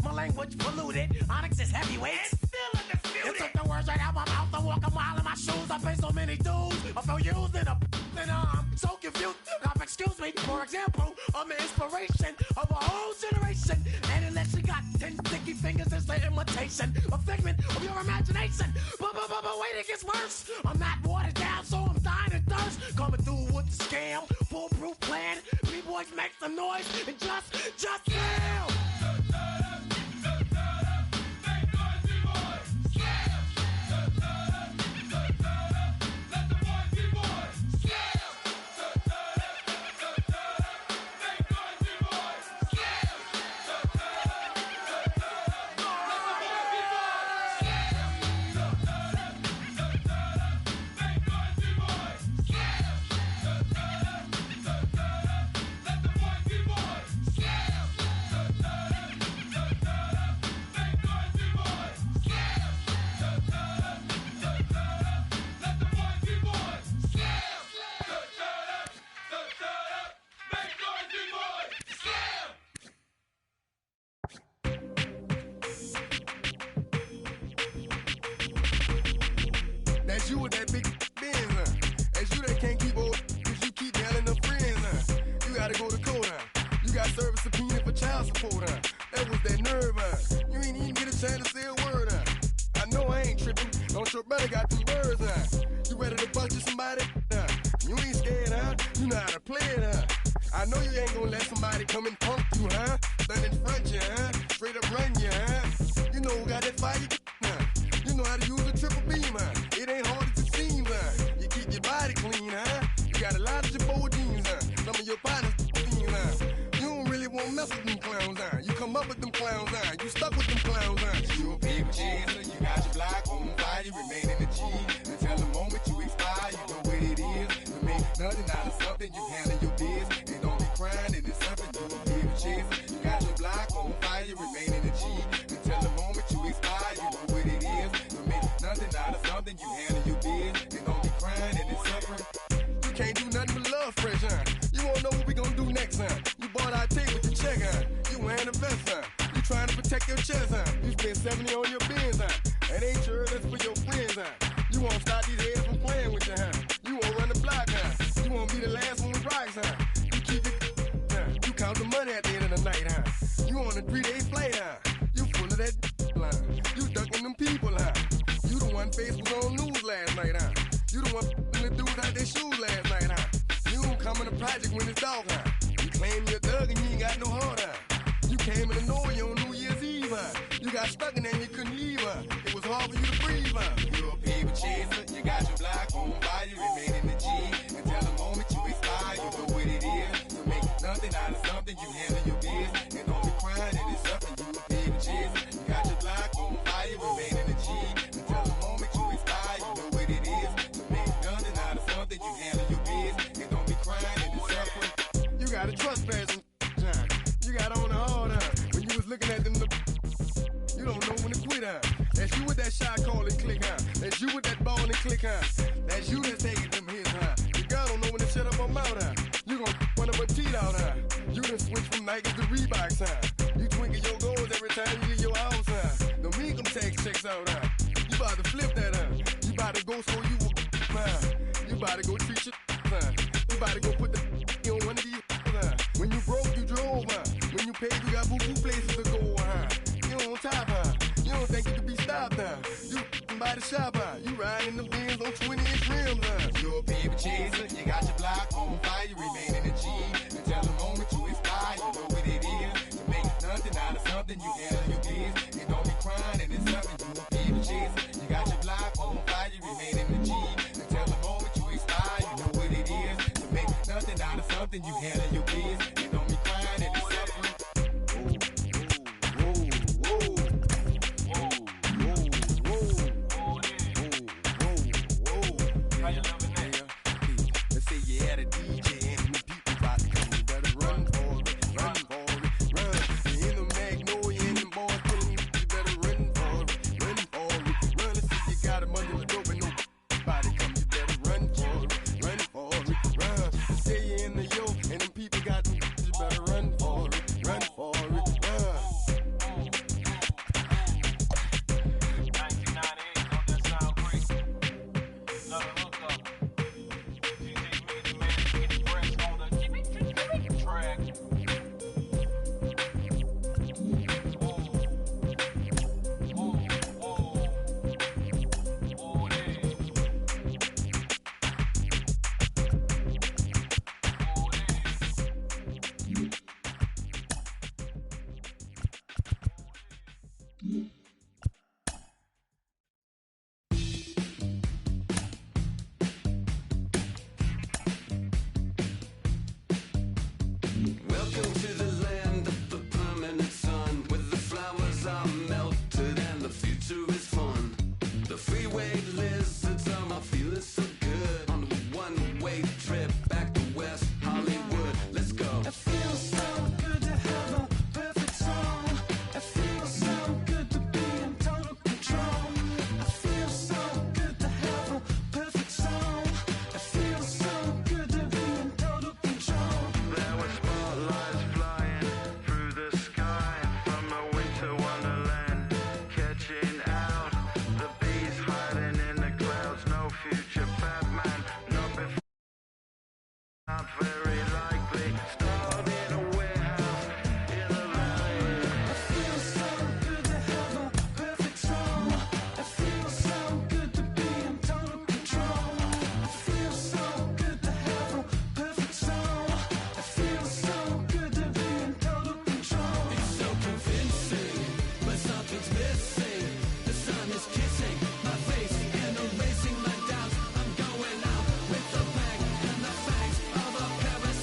L: My language polluted. Onyx is heavyweight. It's still undisputed. You took the words right out my mouth. I walk a mile in my shoes. I pay so many dues. I feel used in I'm so confused. Now, excuse me. For example, I'm the inspiration of a whole generation. And unless you got 10 sticky fingers, it's the imitation, a figment of your imagination. But wait, it gets worse. I'm not watered down, so I'm dying of thirst. Coming through with the scam, foolproof plan. B-boys make some noise and just fail.
M: That's you with that big Benz, That's you that can't keep old, cause you keep yelling the friends, You gotta go to court, You got service subpoena for child support, That was that nerve, You ain't even get a chance to say a word, I know I ain't tripping, don't your brother got them words, You ready to bust you somebody, You ain't scared, You know how to play it, I know you ain't gonna let somebody come and punk you, Stand in front you, Straight up run you, You know who got that fire, You know how to use a triple beam, It ain't hard as it seems, You keep your body clean, your partners, you don't really want to mess with them clowns, you come up with them clowns, you stuck with them clowns, you a paper chaser, you got your block on fire, you remain in the G, until the moment you expire, you know what it is, to make nothing out of something, you handle your biz, and don't be crying, and it's something, you a paper chaser, you got your block on fire, you remain in the G, until the moment you expire, you know what it is, to make nothing out of something, you handle your biz, and don't be crying, and it's suffering. You can't do nothing but love fresh, You wanna know what we gonna do next, You bought our tape with your check, You wearing a vest, You trying to protect your chest, You spend 70 on your bins, That ain't sure that's for your friends, You won't stop these heads from playing with you, You won't run the block, You won't be the last one with rocks, You keep it, You count the money at the end of the night, You on a 3-day flight, You full of that line. You ducking them people, You the one face was on news last night, You the one the dude out their shoes last night, You don't come in the project when it's dark, You claim you're a thug and you ain't got no heart, You came in the North on New Year's Eve, You got stuck in there and you couldn't leave, It was hard for you to breathe, You're a paper chaser, you got your block on fire, you remain in the G, until the moment you expire, you know what it is, to make nothing out of something, you handle your biz, and don't be crying, and it's something, you a paper chaser, you got your block on fire, you remain in the G, until the moment you expire, you know what it is, to make nothing out of something, you handle your biz, and don't be crying, and it's suffering. You got a trespass, you got on the hard, when you was looking at them, you don't know when to quit, That's you with that shot call and click, That's you with that ball and click, That's you that's taking them hits, Your girl don't know when to shut up her mouth, You gon' run up her teeth out, You done switch from Nikes to Reeboks, You twinkle your goals every time you leave your house, Don't mean come tax checks out, You about to flip that, You about to go so you You about to go treat your, You about to go put the on one of these, When you broke, you drove, When you paid, you got boo-boo places to go, You on top, You don't think you can be stopped, You by the shop, You riding the Benz on 20-inch rims, You're a paper chaser, you got your block on fire, you remain in the G, until the moment you expire, you know what it is, to make nothing out of something, you handle your biz, and don't be crying, and it's something, you a paper chaser, you got your block on fire, you remain in the G, until the moment you expire, you know what it is, to make nothing out of something, you handle your biz, and don't be crying, and it's suffering. Let's say you had a DJ and the people about to come, you better run for it, run for it, run. You in the Magnolia and them boys killing you, you better run for it, run for it, run. Let's say you got a money with dope and nobody come, you better run for it, run for it, run. Let's say you in the yo and them people got them, you better run for it, run for it, run.
C: 1998, don't that sound great? Another hookup.
L: Welcome to the land of the permanent sun, where the flowers are melted and the future is fun. The freeway lizards are my feeling so good on a one-way trip back to West Hollywood. Let's go. It feels so good to have a perfect song. It feels so good to be in total control. I feel so good to have a perfect song. It feels so good to be in total control.
C: There were spotlights flying through the sky from a winter wonderland, catching out the bees hiding in the clouds. No future Batman, not before, not very likely. Starred in a warehouse in the valley.
L: It feels so good to have a perfect song. It feels so good to be in total control. It feels so good to have a perfect song. It feels so good to be in total control. It's so convincing, but something's missing. The sun is kissing my face and erasing my doubts. I'm going out with the bang and the fangs of a parasite.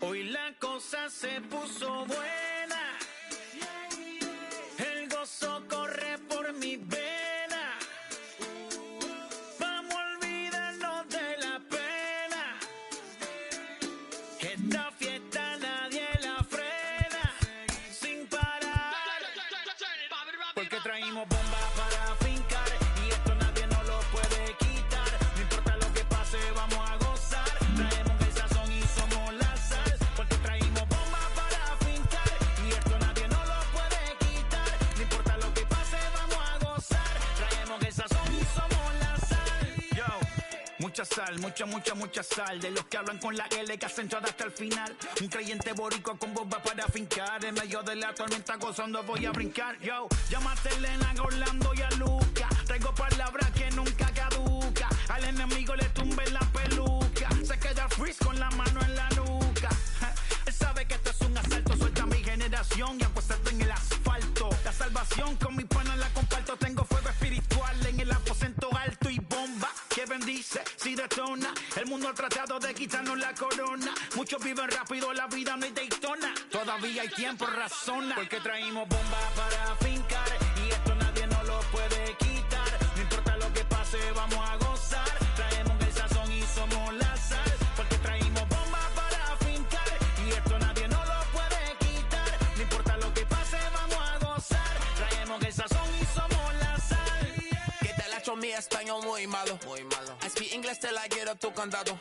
N: Hoy la cosa se puso buena. El gozo corre por mi vena. Vamos a olvidarnos de la pena. Esta fiesta nadie la frena. Sin parar. Porque traímos bombas para fincar. Y esto nadie nos lo puede quitar. No importa lo que pase, vamos a gozar. Traemos el sazón y somos la sal. Porque traímos bombas para fincar. Y esto nadie nos lo puede quitar. No importa lo que pase, vamos a gozar. Traemos el sazón y somos la sal. Yo, mucha sal, mucha sal. De los que hablan con la L que hacen todo hasta el final. Un creyente boricua con bomba para fincar. En medio de la tormenta gozando voy a brincar. Yo, llámate a Elena, a Orlando y a Luca. Traigo palabras que nunca caduca. Al enemigo le tumbe la peluca. Se queda freeze con la mano en la nuca. Él sabe que esto es un asalto. Suelta mi generación y apuéstate en el asfalto. La salvación con mi pana la comparto. Tengo fuego espiritual en el aposento alto y bomba que bendice si detona. El mundo ha tratado de quitarnos la corona. Muchos viven rápido, la vida no hay Daytona. Todavía hay tiempo, razona. Porque traímos bombas para fincar. Y esto nadie nos lo puede quitar. No importa lo que pase, vamos a gozar. Traemos el sazón y somos la sal. Porque traímos bombas para fincar. Y esto nadie nos lo puede quitar. No importa lo que pase, vamos a gozar. Traemos el sazón y somos la sal.
O: Que te la echo mi español muy malo. I speak English till I get up tu condado.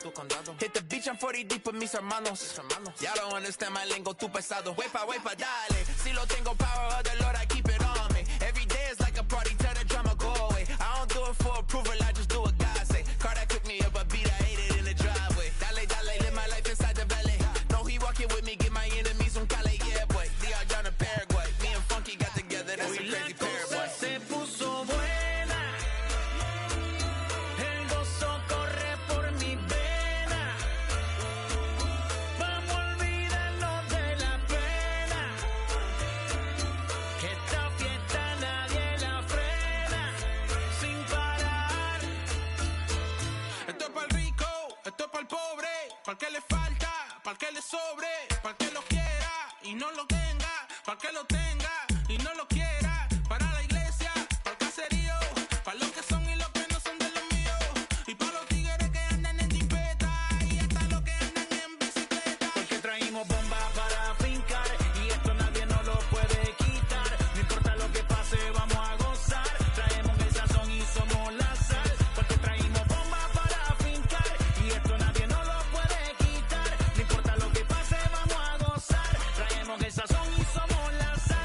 O: Hit the beach, I'm 40 deep with mis hermanos. Ya don't understand my lingo, tu pesado. Wepa, dale. Si lo tengo power of the Lord, I keep it on me. Every day is like a party, tell the drama go away. I don't do it for approval, I just do what God say. Car that cooked me up a beat, I ate it in the driveway. Dale, live my life inside the valley. No, he walking with me, get my enemies on Cali, yeah, boy. DR down to Paraguay. Me and Funky got together, that's a crazy pair, boy.
N: Se puso buena. El gozo corre por mi vena. Vamos a olvidarnos de la pena. Que esta fiesta nadie la frena. Sin parar.
C: Esto es para el rico, esto es para el pobre, para el que le falta, para el que le sobre, para el que lo quiera y no lo tenga, para el que lo tenga y no lo quiera, para la iglesia, para el caserío, para los que son y los que no son de los míos, y para los tigres que andan en jipeta y hasta los que andan en bicicleta.
N: Porque traímos bombas para fincar. Y esto nadie nos lo puede quitar. No importa lo que pase, vamos a gozar. Traemos el sazón y somos la sal. Porque traímos bombas para fincar. Y esto nadie nos lo puede quitar. No importa lo que pase, vamos a gozar. Traemos el sazón y somos la sal.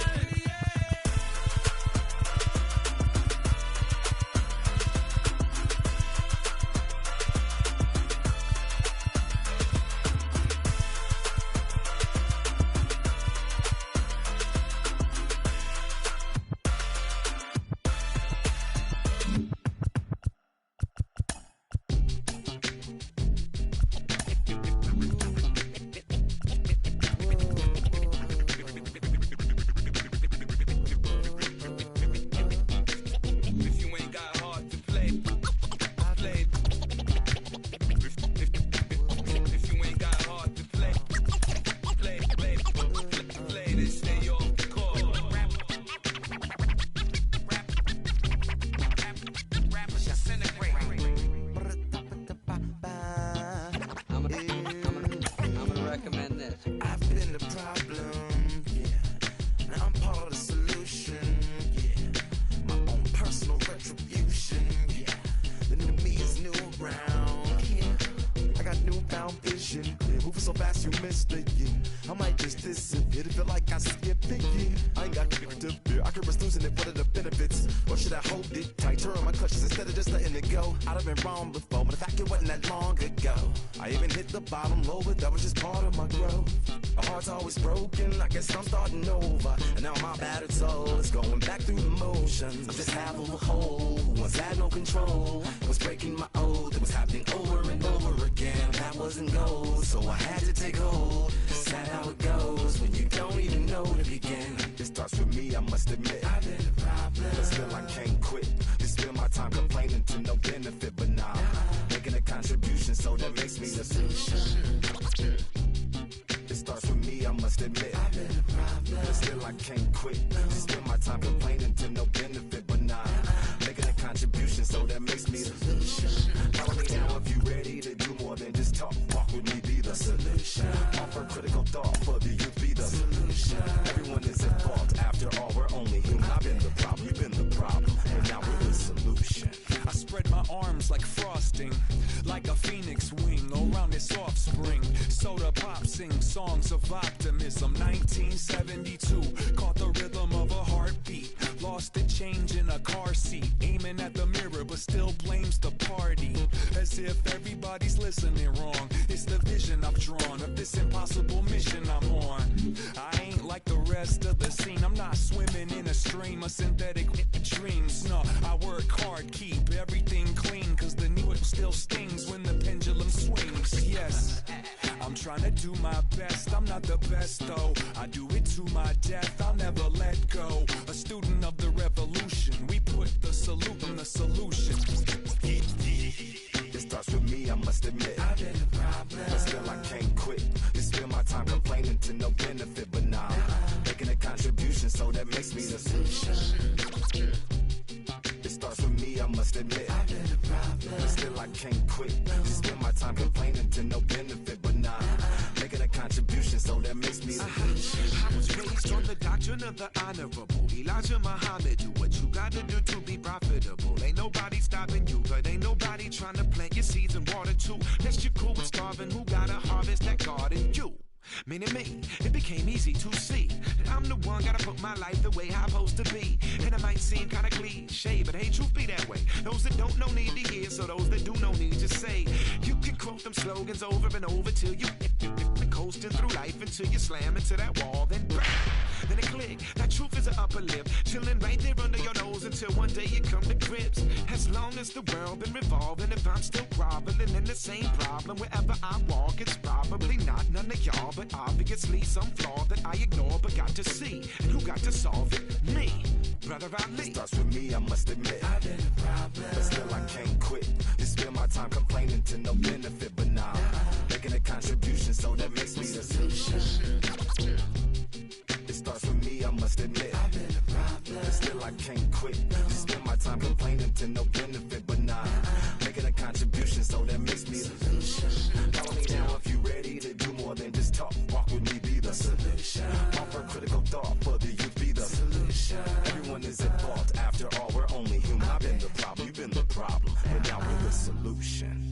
C: If you ain't got heart to play, play. If you ain't got heart to play, play this, stay off the court. Rappers disintegrate.
P: I'm gonna recommend this.
Q: I've been the problem, yeah. Now I'm part of the solution, yeah. My own personal retribution, yeah. The new me is new around, yeah. I got newfound vision, yeah. Moving so fast you missed it, yeah. I might just disappear to feel like I skipped it, yeah. I ain't got to fear. I could risk losing it for the benefits. Or should I hold it tight, turn my clutches instead of just letting it go? I'd have been wrong before, but the fact it wasn't that long ago. I even hit the bottom low, but that was just part of my growth. My heart's always broken, I guess I'm starting over. And now my battered soul is going back through the motions. I'm just half of a whole, once had no control. I was breaking my oath, it was happening over and over again. That wasn't gold, so I had to take hold. Sad how it goes when you don't even know to begin. It starts with me, I must admit. I've been a problem, but still I can't quit. Just spend my time complaining to no benefit, but now making a contribution, so that makes me the solution. must admit I've been a problem, but still I can't quit. Spend my time complaining to no benefit, but nah, making a contribution, so that makes me the solution. Follow me now if you ready to do more than just talk. Walk with me, be the solution. Offer critical thought for the youth, be the solution. Everyone is at fault. After all, we're only human. I've been the problem, you've been the problem, and now we're the solution.
R: I spread my arms like frosting, like a phoenix wing around its offspring. Soda Pop sings songs of optimism. 1972, caught the rhythm of a heartbeat. Lost the change in a car seat, aiming at the mirror but still blames the party. As if everybody's listening wrong. It's the vision I've drawn of this impossible mission I'm on. I ain't like the rest of the scene. I'm not swimming in a stream of synthetic dreams. No, I work hard, keep everything clean, cause the new it still stings when the pendulum swings. Yes, I'm trying to do my best. I'm not the best though, I do it to my death. I'll never let go. A student of the revolution, we put the salute in the solution.
Q: It starts with me, I must admit I've been a problem, but still I can't quit. You spend my time complaining to no benefit, but nah, making a contribution, so that makes me the solution. It starts with me, I must admit I've been a problem, but still I can't quit. You spend my time complaining to no benefit, but nah, making a contribution, so that makes me the solution.
S: I was raised on the doctrine of the honorable Elijah Muhammad. Do what you gotta do to be profitable. Ain't nobody stopping you, but ain't nobody trying to plant your seeds and water too. Next you're cool with starving, who gotta harvest that garden? You. Meaning me, it became easy to see that I'm the one gotta put my life the way I'm supposed to be. And it might seem kinda cliche, but hey, truth be that way. Those that don't know need to hear, so those that do know need to say. You can quote them slogans over and over till you coasting through life until you slam into that wall, then bang, then it click. That truth is an upper lip, chilling right there under your nose until one day you come to grips. As long as the world been revolving, if I'm still groveling in the same problem wherever I walk, it's probably not none of y'all, but obviously some flaw that I ignore but got to see. And who got to solve it? Me, Brother Ali.
Q: It starts with me, I must admit I've been a problem, but still I can't quit. You spend my time complaining to no benefit, but nah, making a contribution, so that makes me the solution. It starts with me, I must admit I've been a problem, but still I can't quit. You spend my time complaining to no benefit, but nah, making a contribution, so that makes me the solution. Follow me now if you ready to do more than just talk. Walk with me, be the solution. Offer critical thought for the youth, be the solution. Everyone is at fault. After all, we're only human. I've been the problem, you've been the problem, and now we're the solution.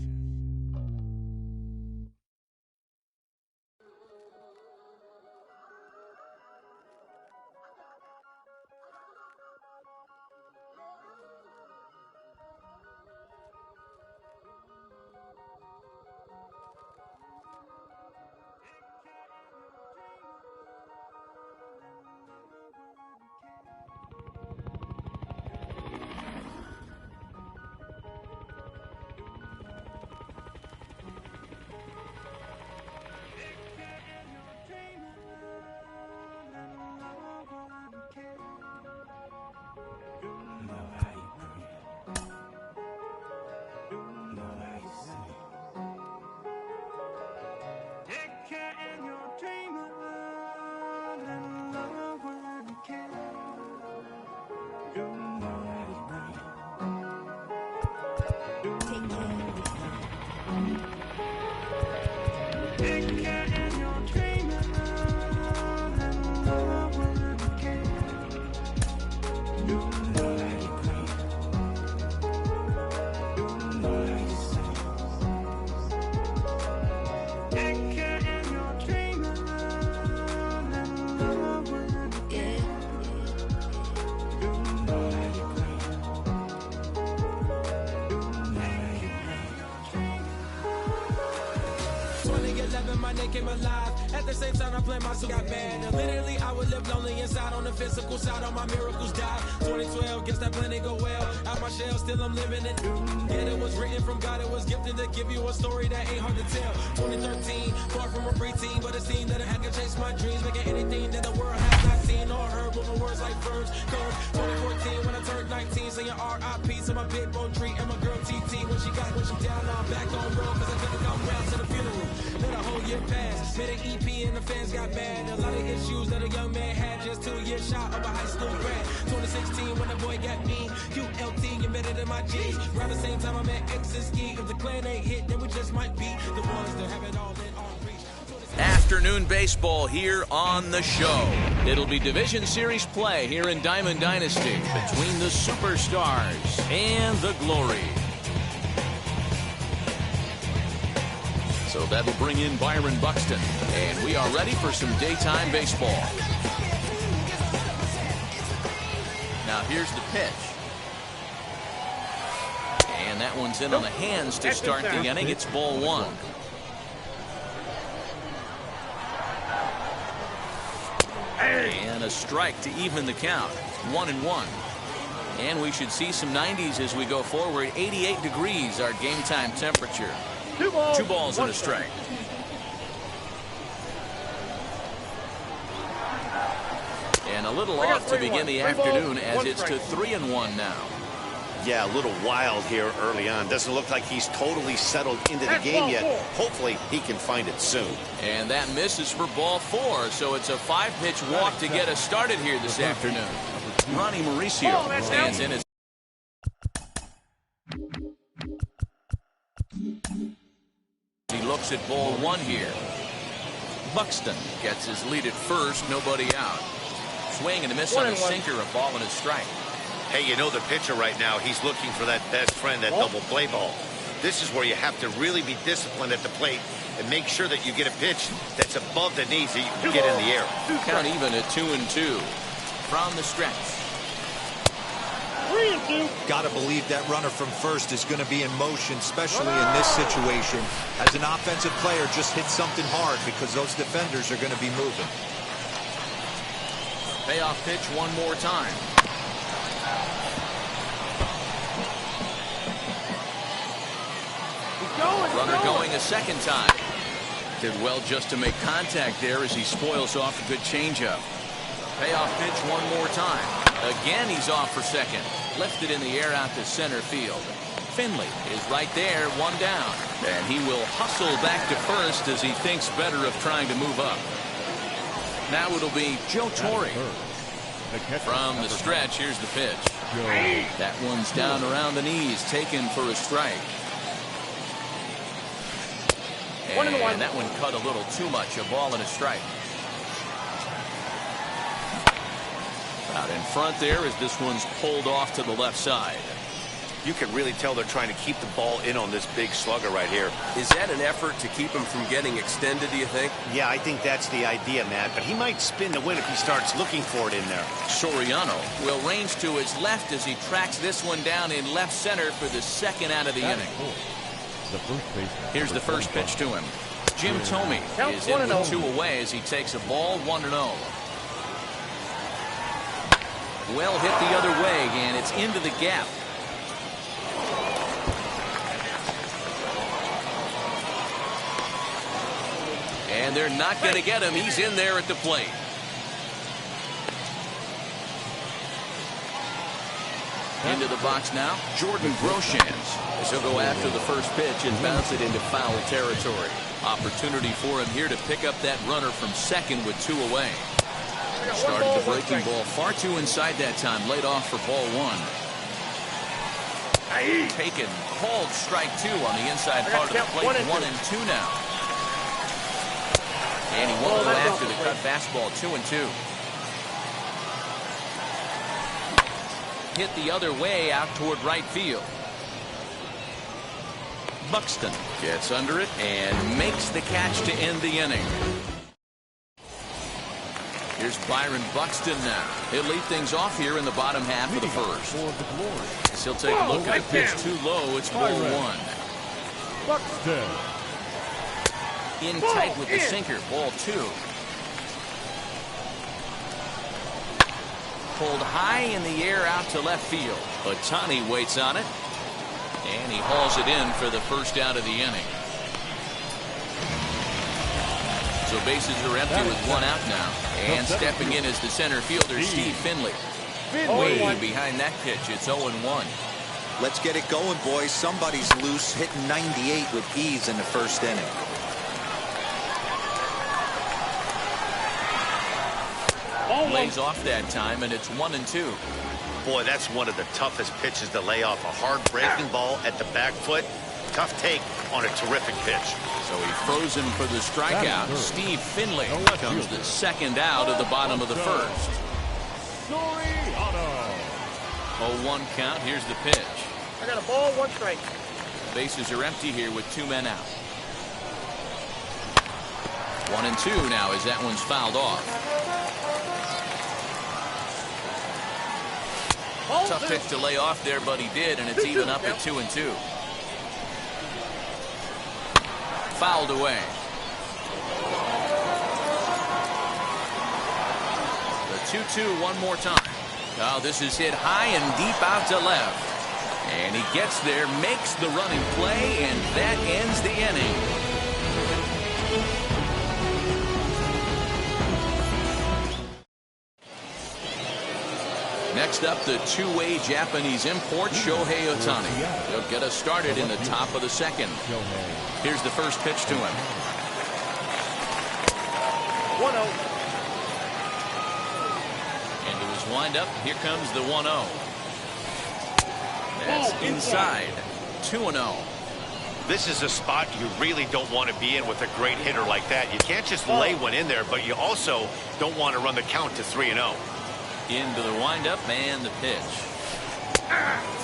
T: Came alive. At the same time, I planned my suit got bad. And literally, I would live lonely inside. On the physical side, all my miracles died. 2012, guess that plan didn't go well. Out my shell, still I'm living it. Yeah, it was written from God, it was gifted to give you a story that ain't hard to tell. 2013, far from a preteen, but it seemed that I could chase my dreams, making anything that the world has not seen or heard. Moving words like verbs. Cause 2014, when I turned 19, saying R.I.P. to my big bro tree and my girl TT. When she down, now I'm back on road, cause I couldn't come round to the funeral. Let a whole year pass, made an EP and the fans got mad. A lot of issues that a young man had, just 2 years shot of a high school grad. 2016, when the boy got me, QLT embedded in my G's. Around the same time I met X and Ski. If the clan ain't hit, then we just might be the ones that have it all in our reach.
E: Afternoon baseball here on the show. It'll be Division Series play here in Diamond Dynasty between the Superstars and the Glory. So that'll bring in Byron Buxton, and we are ready for some daytime baseball. Now here's the pitch. And that one's in on the hands to start the inning. It's ball one. And a strike to even the count. 1-1. And we should see some 90s as we go forward. 88 degrees our game time temperature. 2 balls and a strike. And a little off to begin the afternoon as it's to 3-1 now.
I: Yeah, a little wild here early on. Doesn't look like he's totally settled into the game yet. Hopefully he can find it soon.
E: And that misses for ball 4, so it's a 5-pitch walk to get us started here this afternoon. Ronnie Mauricio stands in as he looks at ball 1 here. Buxton gets his lead at first, nobody out. Swing and a miss on a sinker, a ball and a strike.
I: Hey, you know the pitcher right now, he's looking for that best friend, that double play ball. This is where you have to really be disciplined at the plate and make sure that you get a pitch that's above the knees that you can get in the air.
E: Count even at 2-2 from the stretch.
G: 3-2. Got to believe that runner from first is going to be in motion, especially in this situation. As an offensive player, just hit something hard because those defenders are going to be moving.
E: Payoff pitch one more time. Runner going a second time. Did well just to make contact there as he spoils off a good changeup. Payoff pitch one more time. Again, he's off for second. Lifted in the air out to center field. Finley is right there, 1 down. And he will hustle back to first as he thinks better of trying to move up. Now it'll be Joe Torre. From the stretch, here's the pitch. That one's down around the knees, taken for a strike. And that one cut a little too much, a ball and a strike. Out in front there as this one's pulled off to the left side.
I: You can really tell they're trying to keep the ball in on this big slugger right here.
K: Is that an effort to keep him from getting extended, do you think?
I: Yeah, I think that's the idea, Matt. But he might spin the win if he starts looking for it in there.
E: Soriano will range to his left as he tracks this one down in left center for the second out of the inning. Here's the first pitch to him. Jim Thome is in with 2 away as he takes a ball, 1-0. Well hit the other way, and it's into the gap. And they're not going to get him. He's in there at the plate. Into the box now, Jordan Groshans, as he'll go after the first pitch and bounce it into foul territory. Opportunity for him here to pick up that runner from second with 2 away. Started the breaking ball far too inside that time. Laid off for ball 1. Taken, called strike 2 on the inside part of the plate. 1-2 now. And he won't go after the cut fastball. 2-2. Hit the other way out toward right field. Buxton gets under it and makes the catch to end the inning. Here's Byron Buxton now. He'll lead things off here in the bottom half of the first. As he'll take a look at the pitch too low. It's ball 1.
H: Buxton.
E: In tight with the sinker. Ball 2. Pulled high in the air out to left field. Ohtani waits on it. And he hauls it in for the first out of the inning. So bases are empty with one out now. And stepping in is the center fielder, Steve Finley. Way behind that pitch. It's 0-1.
G: Let's get it going, boys. Somebody's loose, hitting 98 with ease in the first inning.
E: Lays off that time, and it's 1-2.
K: Boy, that's one of the toughest pitches to lay off. A hard breaking ball at the back foot. Tough take on a terrific pitch.
E: So he froze him for the strikeout. Steve Finley comes the second out of the bottom of the first. 0-1 count. Here's the pitch.
U: I got a ball, 1 strike.
E: Bases are empty here with 2 men out. 1-2 now as that one's fouled off. Tough pitch to lay off there, but he did, and it's even up at 2-2. Fouled away. The 2-2 one more time. Now this is hit high and deep out to left. And he gets there, makes the running play, and that ends the inning. Next up, the two-way Japanese import, Shohei Ohtani. He'll get us started in the top of the second. Here's the first pitch to him.
U: 1-0.
E: Into his windup, here comes the 1-0. That's inside. 2-0.
K: This is a spot you really don't want to be in with a great hitter like that. You can't just lay one in there, but you also don't want to run the count to 3-0.
E: Into the windup and the pitch.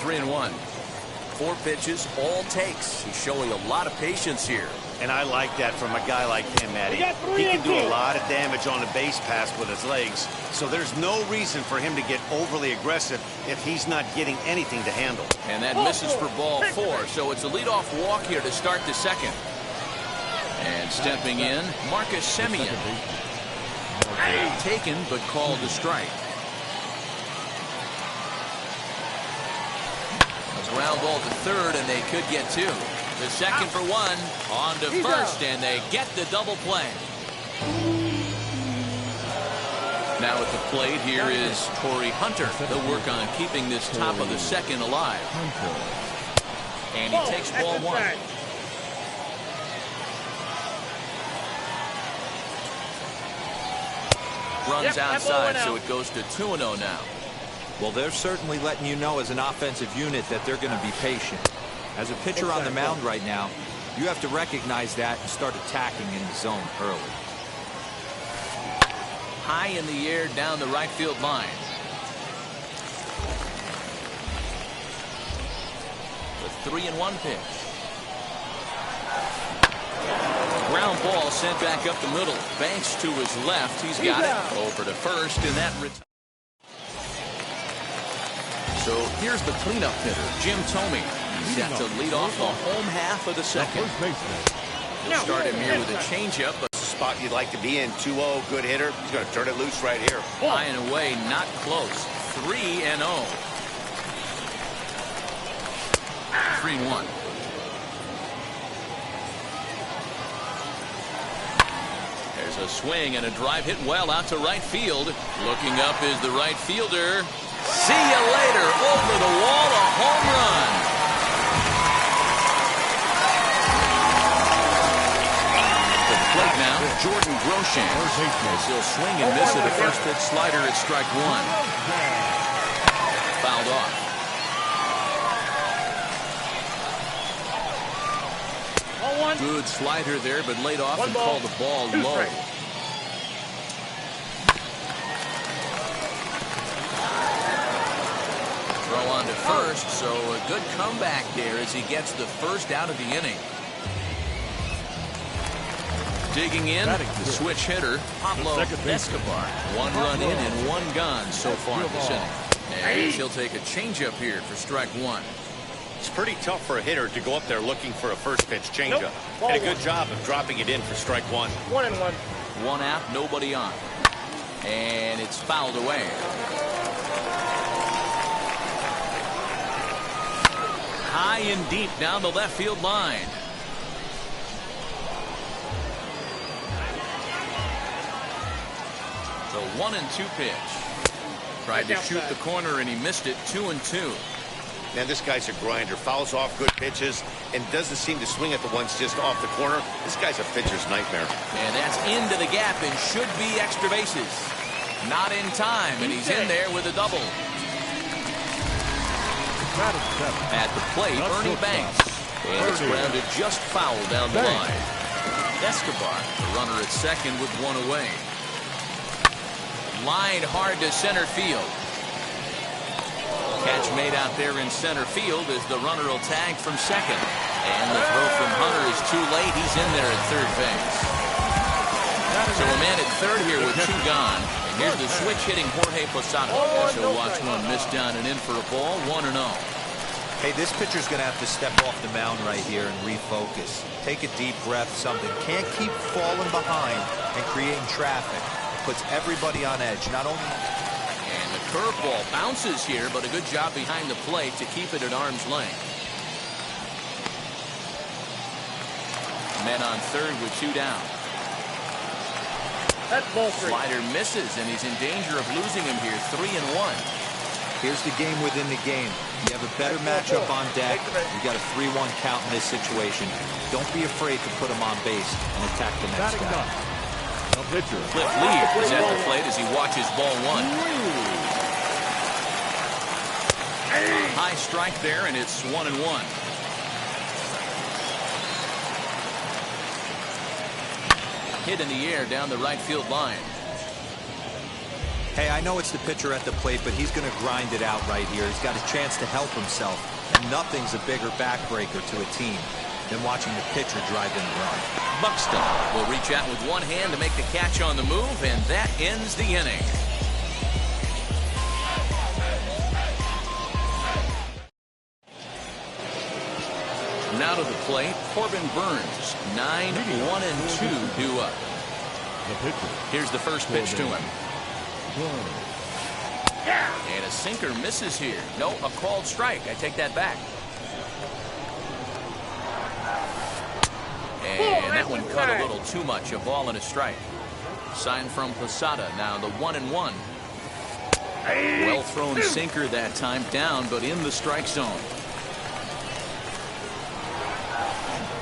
E: 3-1. 4 pitches, all takes. He's showing a lot of patience here.
K: And I like that from a guy like him, Matty. He can do a lot of damage on a base pass with his legs, so there's no reason for him to get overly aggressive if he's not getting anything to handle.
E: And that misses for ball 4, so it's a leadoff walk here to start the second. And stepping in, Marcus Semien. Taken, but called a strike. Ground ball to third, and they could get 2. The second for 1, on to first, and they get the double play. Now at the plate, here is Torrey Hunter. They'll work on keeping this top of the second alive. And he takes ball 1. Runs outside, so it goes to 2-0 now.
G: Well, they're certainly letting you know as an offensive unit that they're going to be patient. As a pitcher on the mound right now, you have to recognize that and start attacking in the zone early.
E: High in the air down the right field line. The 3-1 pitch. Ground ball sent back up the middle. Banks to his left. He's got it over to first, and that So here's the cleanup hitter, Jim Thome. Set to lead off the home half of the second. He'll start him here with a changeup.
K: A spot you'd like to be in. 2-0, good hitter. He's going to turn it loose right here.
E: High and away, not close. 3-0. 3-1. There's a swing and a drive hit well out to right field. Looking up is the right fielder. See you later. Over the wall, a home run. To the plate now, Jordan Groshans. He'll swing and miss at a first pitch slider at strike 1. Fouled off. Good slider there, but laid off and called the ball low. Throw on to first, so a good comeback there as he gets the first out of the inning. Digging in, the switch hitter, Pablo Escobar. 1 run in and 1 gone so far this inning. And he'll take a changeup here for strike 1.
K: It's pretty tough for a hitter to go up there looking for a first pitch changeup. And a good job of dropping it in for strike 1.
U: 1-1.
E: 1 out, nobody on. And it's fouled away. high and deep down the left field line. The 1-2 pitch. Tried to shoot the corner and he missed it. 2-2.
I: Man, this guy's a grinder. Fouls off good pitches and doesn't seem to swing at the ones just off the corner. This guy's a pitcher's nightmare.
E: And that's into the gap and should be extra bases. Not in time, and he's in there with a double. At the plate, Ernie Banks. And it's grounded just foul down the line. Escobar, the runner at second with one away. Lined hard to center field. Catch made out there in center field as the runner will tag from second. And the throw from Hunter is too late. He's in there at third base. So a man at third here with two gone. And here's the switch hitting Jorge Posada. So watch one miss down and in for a ball. 1-0.
G: Hey, this pitcher's going to have to step off the mound right here and refocus. Take a deep breath, something. Can't keep falling behind and creating traffic. Puts everybody on edge. Not only...
E: And the curveball bounces here, but a good job behind the plate to keep it at arm's length. Men on third with two down.
U: That's ball three.
E: Slider misses, and he's in danger of losing him here. 3-1.
G: Here's the game within the game. You have a better matchup on deck. You got a 3-1 count in this situation. Don't be afraid to put him on base and attack the next guy.
E: Cliff Lee is at the plate as he watches ball one. High strike there, and it's 1-1. Hit in the air down the right field line.
G: Hey, I know it's the pitcher at the plate, but he's going to grind it out right here. He's got a chance to help himself, and nothing's a bigger backbreaker to a team than watching the pitcher drive in the run.
E: Buxton will reach out with one hand to make the catch on the move, and that ends the inning. Now to the plate, Corbin Burns. 9-1-2 due up. Here's the first pitch to him. And a sinker misses here. No, a called strike. I take that back. And that one cut a little too much. A ball and a strike. Sign from Posada. Now the 1-1. Well thrown sinker that time, down, but in the strike zone.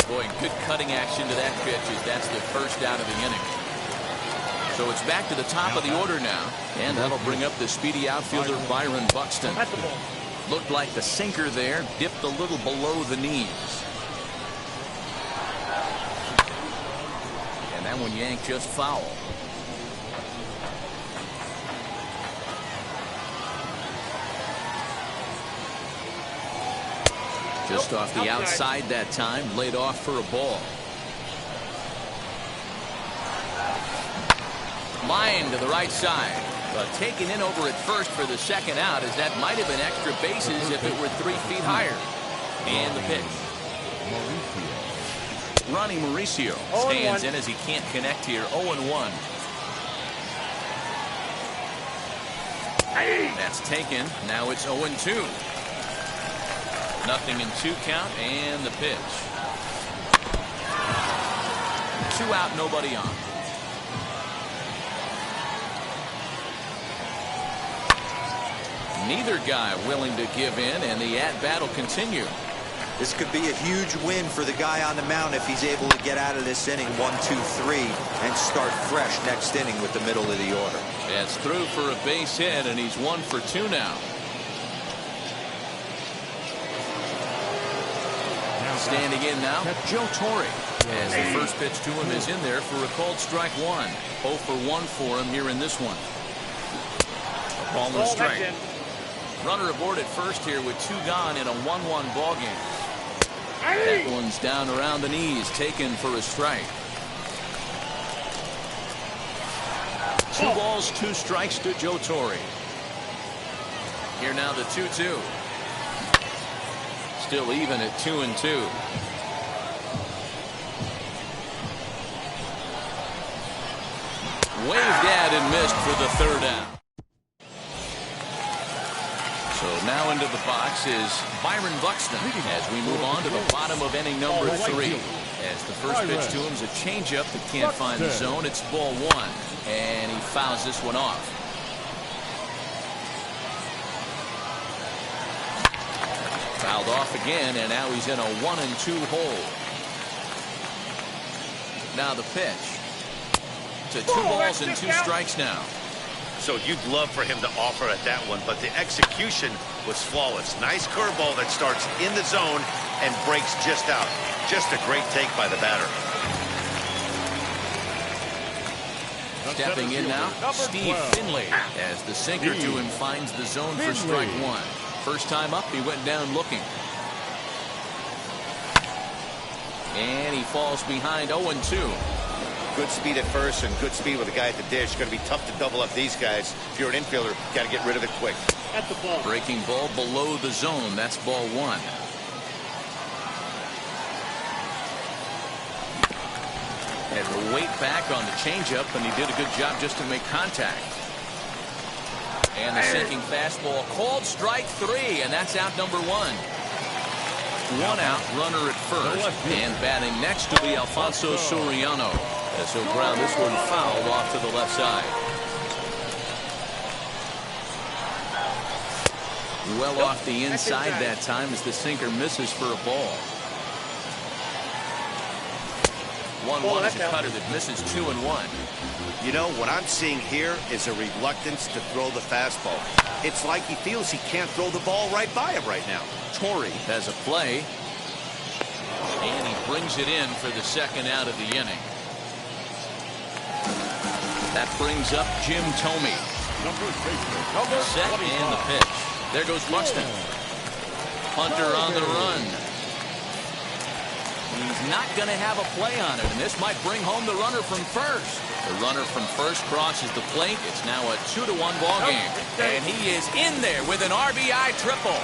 E: Boy, good cutting action to that pitch as that's the first out of the inning. So it's back to the top of the order now, and that'll bring up the speedy outfielder Byron Buxton. Looked like the sinker there dipped a little below the knees. And that one yanked just foul. Just off the outside that time, laid off for a ball. Line to the right side, but taken in over at first for the second out, as that might have been extra bases if it were 3 feet higher. And the pitch. Ronnie Mauricio stands in as he can't connect here. 0-1. That's taken. Now it's 0-2. Nothing in 2 count, and the pitch. 2 out, nobody on. Neither guy willing to give in, and the at-bat will continue.
G: This could be a huge win for the guy on the mound if he's able to get out of this inning 1, 2, 3 and start fresh next inning with the middle of the order.
E: That's through for a base hit, and he's 1 for 2 now. Standing in now, Joe Torre. As the first pitch to him is in there for a called strike 1. 0 for 1 for him here in this one. A ball and a strike. Runner aboard at first here with 2 gone in a 1-1 ball game. That one's down around the knees, taken for a strike. 2 balls, 2 strikes to Joe Torre. Here now the 2-2. Still even at 2-2. Waved at and missed for the 3rd out. So Now into the box is Byron Buxton as we move on to the bottom of inning number 3. As the first pitch to him is a changeup that can't find the zone. It's ball 1, and he fouls this one off. Fouled off again, and now he's in a 1-2 hole. Now the pitch to 2 balls and 2 strikes now.
K: So you'd love for him to offer at that one, but the execution was flawless. Nice curveball that starts in the zone and breaks just out. Just a great take by the batter.
E: Stepping in now, Steve Finley, as the sinker to him finds the zone for strike 1. First time up, he went down looking. And he falls behind 0-2.
I: Good speed at first and good speed with the guy at the dish. Going to be tough to double up these guys. If you're an infielder, got to get rid of it quick.
M: At the ball.
E: Breaking ball below the zone. That's ball 1. Had to wait back on the changeup, and he did a good job just to make contact. And the sinking fastball called strike 3, and that's out number 1. 1 out, runner at first, and batting next to be Alfonso Soriano, as he'll ground this one fouled off to the left side. Well off the inside that time as the sinker misses for a ball. 1-1 is a cutter that misses 2-1.
I: You know, what I'm seeing here is a reluctance to throw the fastball. It's like he feels he can't throw the ball right by him right now.
E: Torrey has a play, and he brings it in for the second out of the inning. That brings up Jim Thome. Set and the pitch. There goes Buxton. Hunter on the run. He's not going to have a play on it, and this might bring home the runner from first. The runner from first crosses the plate. It's now a 2-1 ball game, and he is in there with an RBI triple.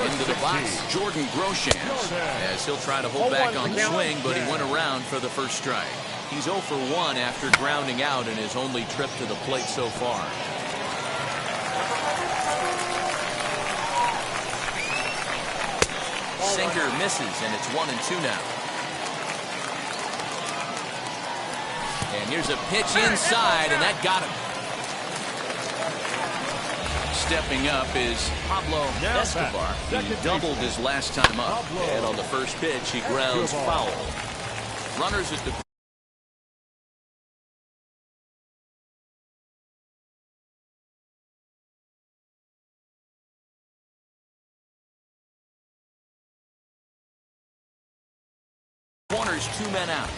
E: Into the box, Jordan Groshans, as he'll try to hold back on the swing, but he went around for the first strike. He's 0 for 1 after grounding out in his only trip to the plate so far. Sinker misses, and it's 1-2 now. And here's a pitch inside, and that got him. Stepping up is Pablo Escobar. He doubled his last time up. And on the first pitch, he grounds foul. Runners at the corners, 2 men out.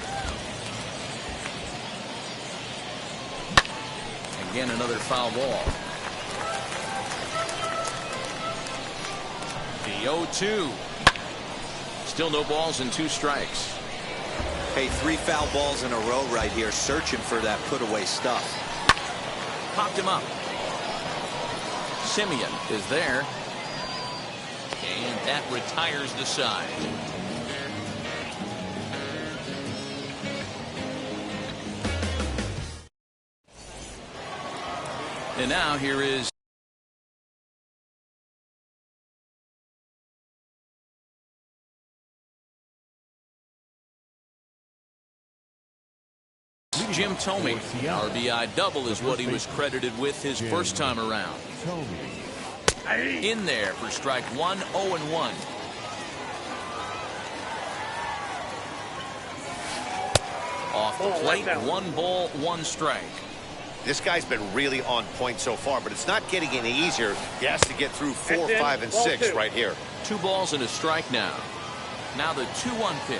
E: Again, another foul ball. The 0-2. Still no balls and 2 strikes.
G: Hey, 3 foul balls in a row right here, searching for that put-away stuff.
E: Popped him up. Simeon is there. And that retires the side. And now here is Jim Thome. RBI double is what he was credited with his first time around. In there for strike 1, 0-1. Off the plate, 1 ball, 1 strike.
I: This guy's been really on point so far, but it's not getting any easier. He has to get through 4, 5, and 6 right here.
E: 2 balls and a strike now. Now the 2-1 pitch.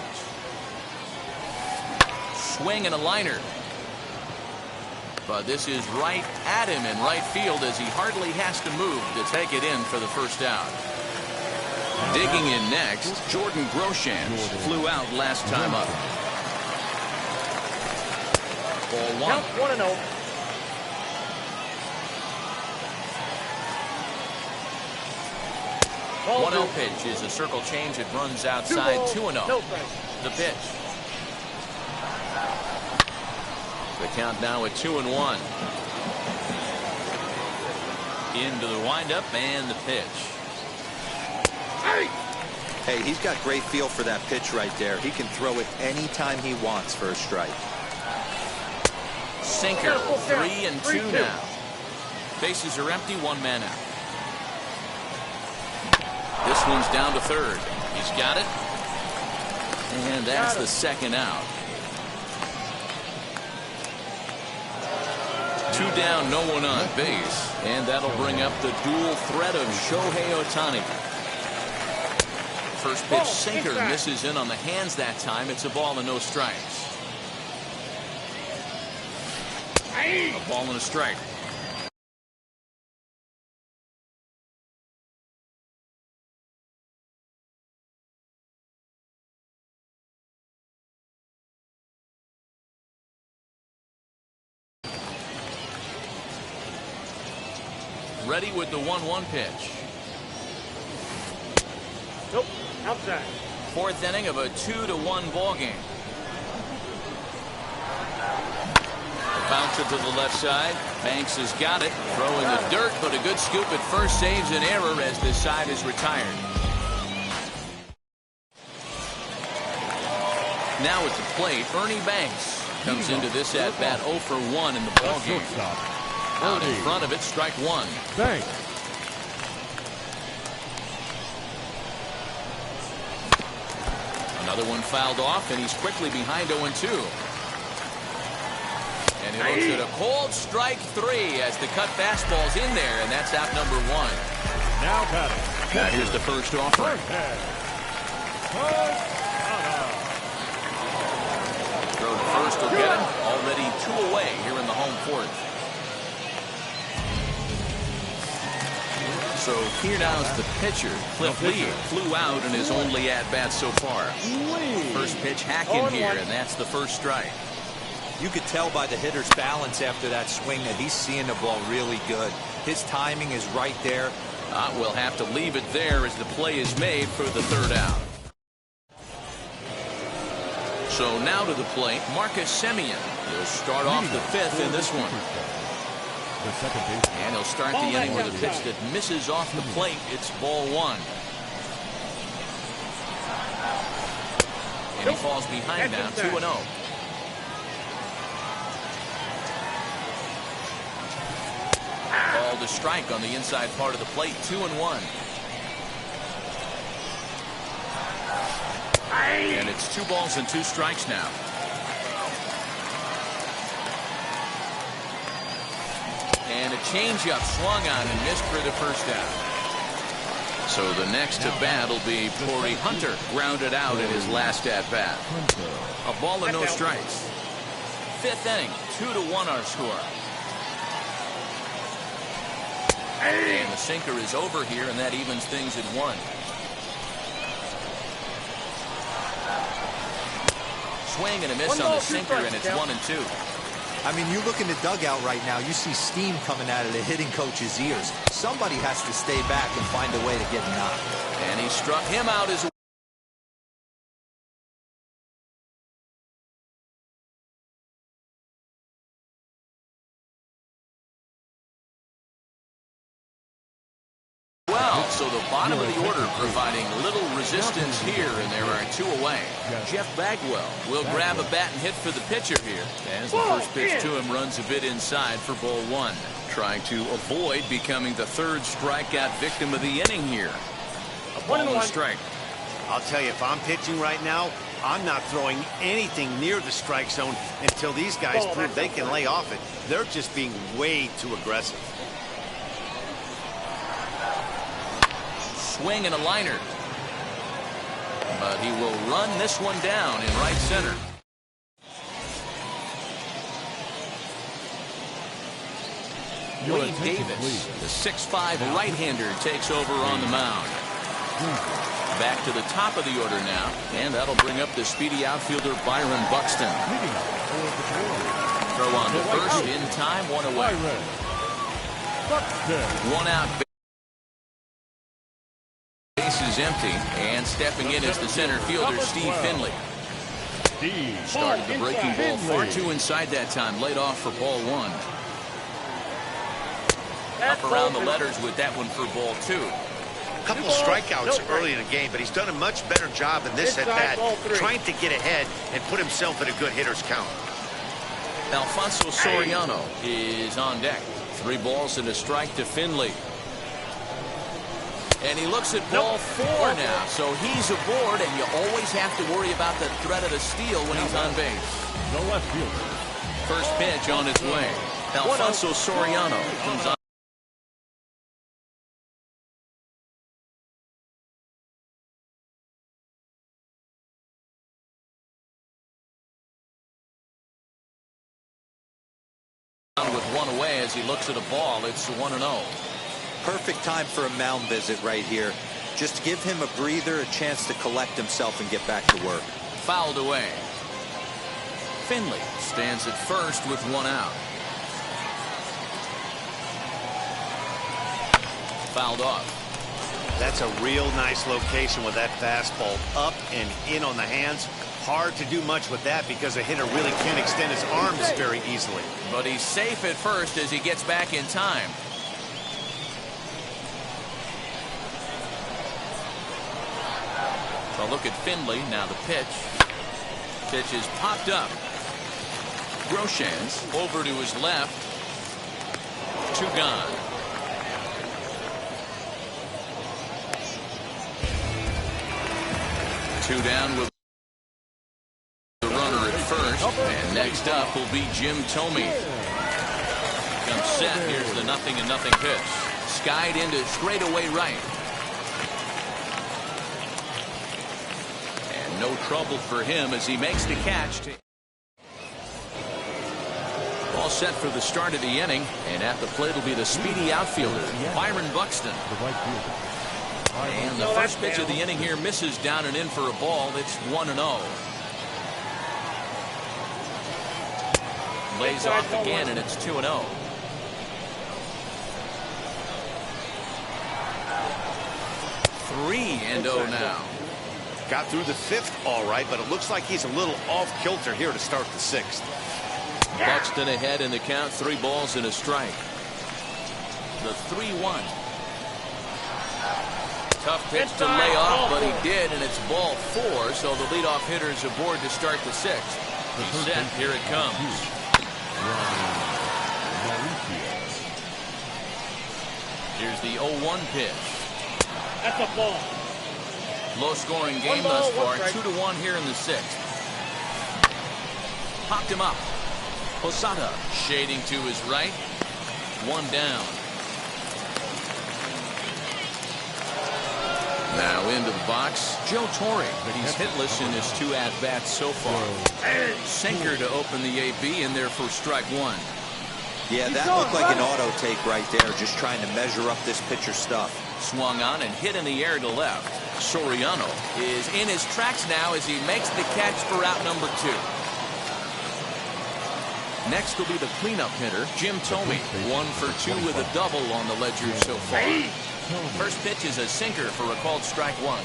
E: Swing and a liner. But this is right at him in right field as he hardly has to move to take it in for the first out. Digging in next, Jordan Groshans flew out last time up. Ball 1.
M: 1-0.
E: Ball 1-0 pitch is a circle change. It runs outside 2-0. The pitch. The count now at 2-1. Into the windup and the pitch.
G: Hey, he's got great feel for that pitch right there. He can throw it anytime he wants for a strike.
E: Sinker, 3-2 now. Bases are empty, 1 man out. This one's down to third. He's got it. And that's the second out. 2 down, no one on base. And that'll bring up the dual threat of Shohei Ohtani. First pitch sinker misses in on the hands that time. It's a ball and no strikes. A ball and a strike. Ready with the 1-1 pitch.
U: Nope, outside.
E: 4th inning of a 2-1 ball game. Bouncer to the left side. Banks has got it. Throwing the dirt, but a good scoop at first saves an error as this side is retired. Now at the plate, Ernie Banks comes into this at bat 0 for 1 in the ball game. Out in front of it, strike 1.
H: Banks.
E: Another one fouled off, and he's quickly behind 0-2. And he looks at a cold strike 3 as the cut fastball's in there, and that's out number 1.
H: Now batting.
E: Now here's the first offering. Throw to first will get him. Already 2 away here in the home 4th. So here now's the pitcher. Cliff Lee flew out in his only at-bat so far. First pitch hacking here, and that's the first strike.
G: You could tell by the hitter's balance after that swing that he's seeing the ball really good. His timing is right there.
E: We'll have to leave it there as the play is made for the 3rd out. So now to the plate, Marcus Semien. He'll start off the 5th in this one. And he'll start the inning with a pitch that misses off the plate. It's ball 1. And he falls behind now, 2-0. Ball to strike on the inside part of the plate, 2-1. And it's 2 balls and 2 strikes now. And a changeup swung on and missed for the first out. So the next to bat will be Torrey Hunter, grounded out in his last at bat. A ball and no strikes. 5th inning, 2-1 our score. And the sinker is over here, and that evens things at 1. Swing and a miss on the sinker, and it's 1-2.
G: I mean, you look in the dugout right now, you see steam coming out of the hitting coach's ears. Somebody has to stay back and find a way to get knocked.
E: And he struck him out as well. So the bottom of the order providing little resistance here, and there are 2 away. Jeff Bagwell will grab a bat and hit for the pitcher here, as the first pitch to him runs a bit inside for ball 1. Trying to avoid becoming the 3rd strikeout victim of the inning here. A ball and a strike.
K: I'll tell you, if I'm pitching right now, I'm not throwing anything near the strike zone until these guys prove they can lay off it. They're just being way too aggressive.
E: Swing and a liner. But he will run this one down in right center. Wade Davis, the 6'5" right-hander, takes over on the mound. Back to the top of the order now, and that'll bring up the speedy outfielder Byron Buxton. Throw on to first in time, 1 away. 1 out. Base is empty, and stepping in is the center fielder Steve Finley. Started the breaking ball far too inside that time, laid off for ball 1. Up around the letters with that one for ball 2.
I: A couple of strikeouts early in the game, but he's done a much better job in this at-bat, trying to get ahead and put himself in a good hitter's count.
E: Alfonso Soriano is on deck. 3 balls and a strike to Finley. And he looks at ball 4 now, so he's aboard, and you always have to worry about the threat of a steal when he's on base.
H: The left fielder.
E: First pitch on its way. Alfonso Soriano comes on. With 1 away as he looks at a ball. It's 1-0.
G: Perfect time for a mound visit right here. Just give him a breather, a chance to collect himself and get back to work.
E: Fouled away. Finley stands at first with 1 out. Fouled off.
K: That's a real nice location with that fastball up and in on the hands. Hard to do much with that because a hitter really can't extend his arms very easily.
E: But he's safe at first as he gets back in time. So look at Finley. Now the pitch. Pitch is popped up. Groshans over to his left. 2 gone. Two down with the runner at first. And next up will be Jim Thome. Comes set. Here's the 0-0 pitch. Skied into straightaway right. And no trouble for him as he makes the catch. All set for the start of the inning. And at the plate will be the speedy outfielder, Byron Buxton. And the first pitch of the inning here misses down and in for a ball. It's 1-0. Lays off again, and it's 2-0. Three and 0 now.
I: Got through the 5th all right, but it looks like he's a little off kilter here to start the 6th.
E: Buxton ahead in the count. 3 balls and a strike. The 3-1. Tough pitch to lay off, but he did, and it's ball 4, so the leadoff hitter is aboard to start the 6th. He's set. Here it comes. Here's the 0-1 pitch.
U: That's a ball.
E: Low-scoring game thus far. 2-1 here in the 6th. Popped him up. Posada shading to his right. 1 down. Now into the box, Joe Torre, but he's hitless in his 2 at-bats so far. Sinker to open the AB in there for strike 1.
G: Yeah, that looked like an auto take right there, just trying to measure up this pitcher's stuff.
E: Swung on and hit in the air to left. Soriano is in his tracks now as he makes the catch for out number 2. Next will be the cleanup hitter, Jim Thome. 1 for 2 with a double on the ledger so far. First pitch is a sinker for a called strike 1.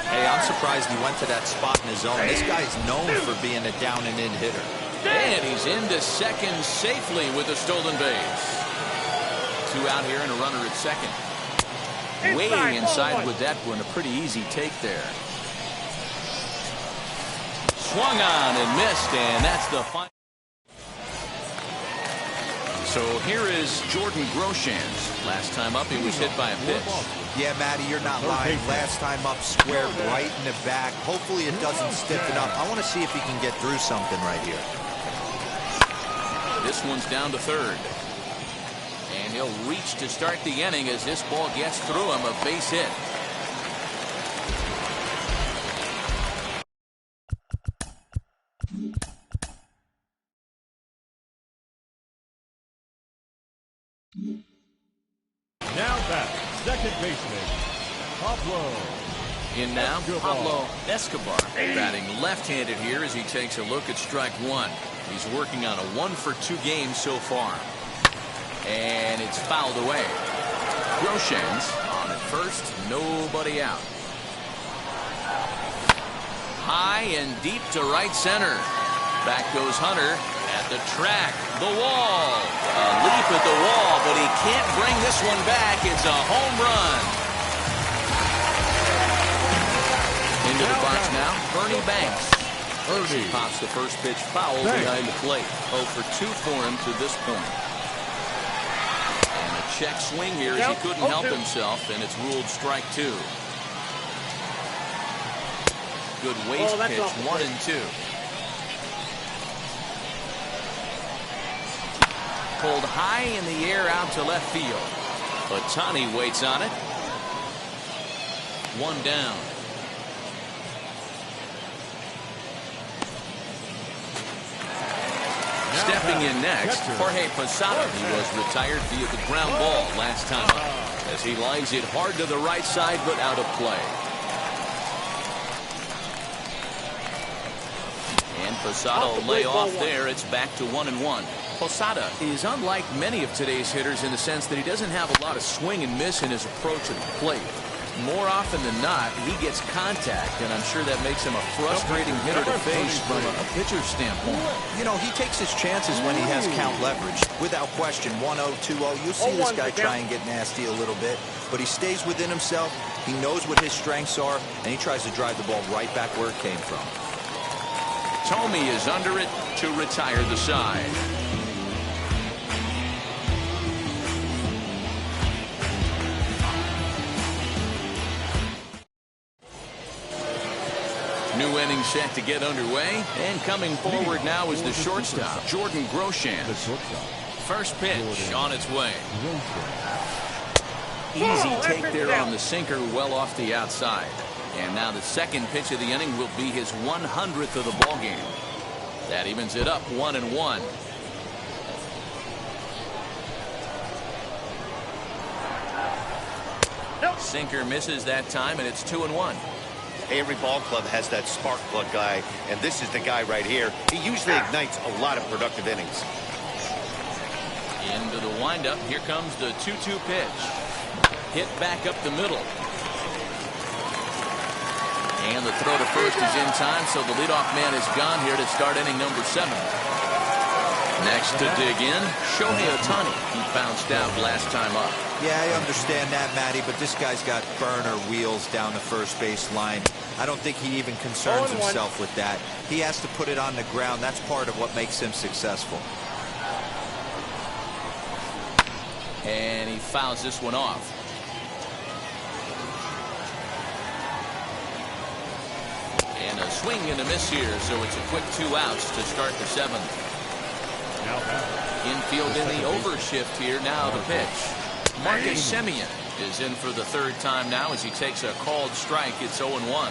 G: Hey, I'm surprised he went to that spot in his zone. This guy's known for being a down and in hitter.
E: And he's into second safely with a stolen base. 2 out here and a runner at second. Waiting inside with that one. A pretty easy take there. Swung on and missed, and that's the final. So here is Jordan Groshans. Last time up, he was hit by a pitch.
G: Yeah, Matty, you're not lying. Last time up, squared right in the back. Hopefully it doesn't stiffen up. I want to see if he can get through something right here.
E: This one's down to third. And he'll reach to start the inning as this ball gets through him. A base hit.
H: Now back, second baseman, Pablo.
E: In now, Pablo Escobar, batting left-handed here as he takes a look at strike 1. He's working on a 1 for 2 game so far. And it's fouled away. Groshans on at first, nobody out. High and deep to right center. Back goes Hunter, At the track, the wall. A leap at the wall, but he can't bring this one back. It's a home run. Into the box now, Ernie Banks. He pops the first pitch foul behind the plate. 0 for 2 for him to this point. And a check swing here as he couldn't help himself, and it's ruled strike 2. Good waste pitch, 1 and 2. Pulled high in the air out to left field. Ohtani waits on it. 1 down. Stepping in next, Jorge Posada. He was retired via the ground ball last time up, as he lines it hard to the right side but out of play. And Posada will lay off there. It's back to 1-1. Posada is unlike many of today's hitters in the sense that he doesn't have a lot of swing and miss in his approach at the plate. More often than not, he gets contact, and I'm sure that makes him a frustrating hitter to face from a pitcher's standpoint.
G: You know, he takes his chances when he has count leverage. Without question, 1-0, 2-0, you'll see this guy try and get nasty a little bit, but he stays within himself. He knows what his strengths are, and he tries to drive the ball right back where it came from.
E: Thome is under it to retire the side. New inning set to get underway, and coming forward now is the shortstop, Jordan Groshans. First pitch on its way. Easy take there on the sinker, well off the outside. And now the second pitch of the inning will be his 100th of the ballgame. That evens it up 1-1. Sinker misses that time, and it's 2-1.
I: Every ball club has that spark plug guy, and this is the guy right here. He usually ignites a lot of productive innings.
E: Into the windup. Here comes the 2-2 pitch. Hit back up the middle. And the throw to first is in time, so the leadoff man is gone here to start inning number 7. Next to dig in, Shohei Ohtani. He bounced out last time up.
G: Yeah, I understand that, Matty, but this guy's got burner wheels down the first base line. I don't think he even concerns himself with that. He has to put it on the ground. That's part of what makes him successful.
E: And he fouls this one off. And a swing and a miss here, so it's a quick 2 outs to start the 7th. Infield in the overshift here. Now the pitch. Marcus Semien is in for the 3rd time now as he takes a called strike. It's 0-1.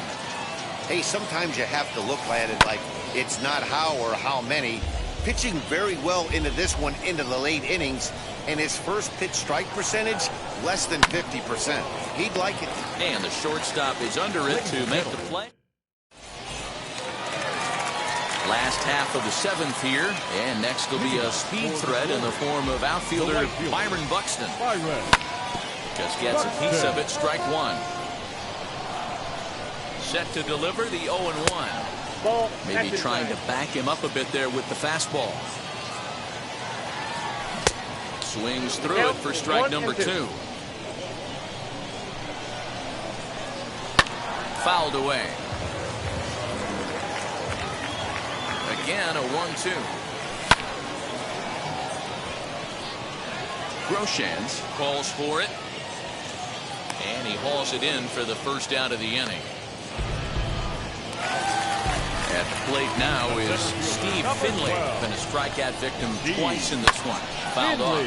I: Hey, sometimes you have to look at it like it's not how or how many. Pitching very well into this one, into the late innings, and his first pitch strike percentage less than 50%. He'd like it.
E: And the shortstop is under it to make the play. Last half of the 7th here, and next will be a speed threat in the form of outfielder Byron Buxton. Just gets a piece of it, strike 1. Set to deliver the 0-1. Maybe trying to back him up a bit there with the fastball. Swings through it for strike number 2. Fouled away. Again, a 1-2. Groshans calls for it. And he hauls it in for the first out of the inning. At the plate now is Steve Finley. Been a strikeout victim twice in this one. Fouled off.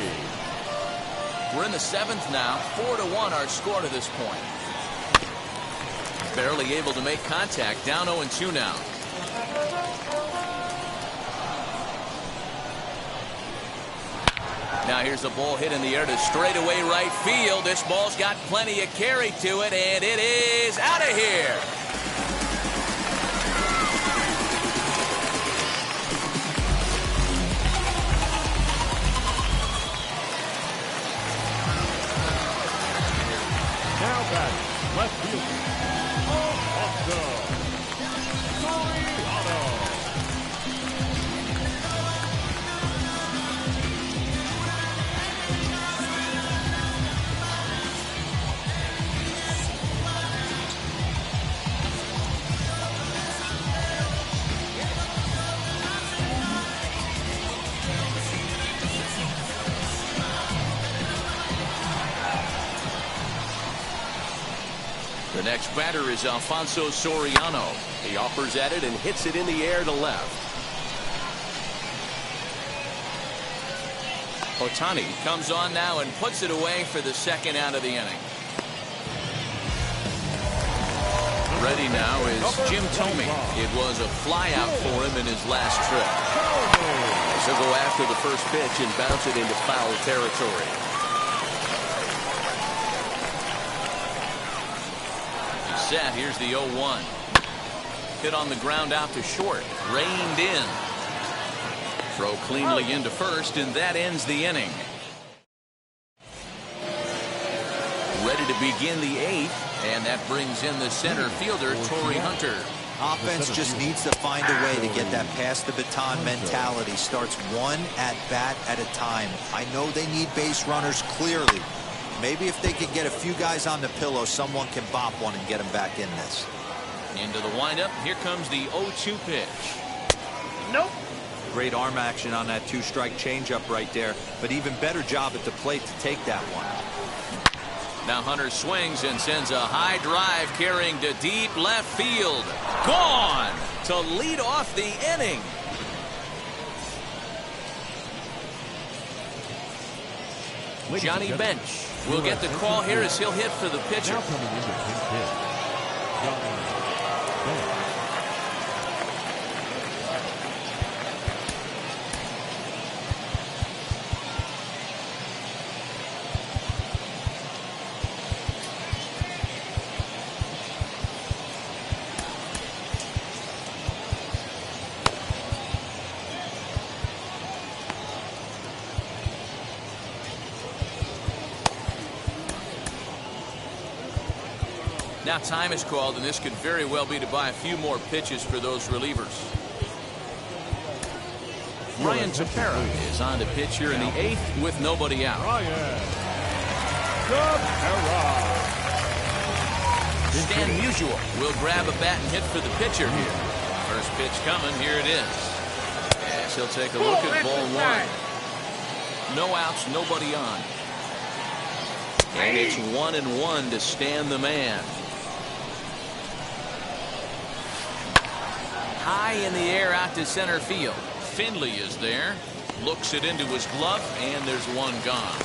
E: We're in the 7th now. 4-1 our score to this point. Barely able to make contact. Down 0-2 now. Now here's a ball hit in the air to straightaway right field. This ball's got plenty of carry to it, and it is out of here.
H: Now back, left fielder, Soriano.
E: next batter is Alfonso Soriano.
J: He offers at it and hits it in the air to left.
E: Ohtani comes on now and puts it away for the second out of the inning. Ready now is Jim Thome. It was a flyout for him in his last trip.
J: He'll go after the first pitch and bounce it into foul territory.
E: He's set. Here's the 0-1. Hit on the ground out to short. Reined in. Throw cleanly into first, and that ends the inning. Ready to begin the 8th. And that brings in the center fielder, Torrey Hunter.
G: Offense just needs to find a way to get that pass the baton mentality. Starts one at bat at a time. I know they need base runners clearly. Maybe if they could get a few guys on the pillow, someone can bop one and get them back in this.
E: Into the windup. Here comes the 0-2 pitch.
U: Nope.
G: Great arm action on that 2-strike changeup right there, but even better job at the plate to take that one.
E: Now Hunter swings and sends a high drive carrying to deep left field. Gone to lead off the inning. Johnny Bench will get the call here as he'll hit for the pitcher. Now time is called, and this could very well be to buy a few more pitches for those relievers. Ryan Tepera is on to pitch here in the 8th with nobody out. Stan Musial will grab a bat and hit for the pitcher here. First pitch coming. Here it is. As he'll take a look at ball 1. No outs, nobody on. And it's 1-1 to Stan the man. High in the air out to center field. Finley is there. Looks it into his glove, and there's one gone.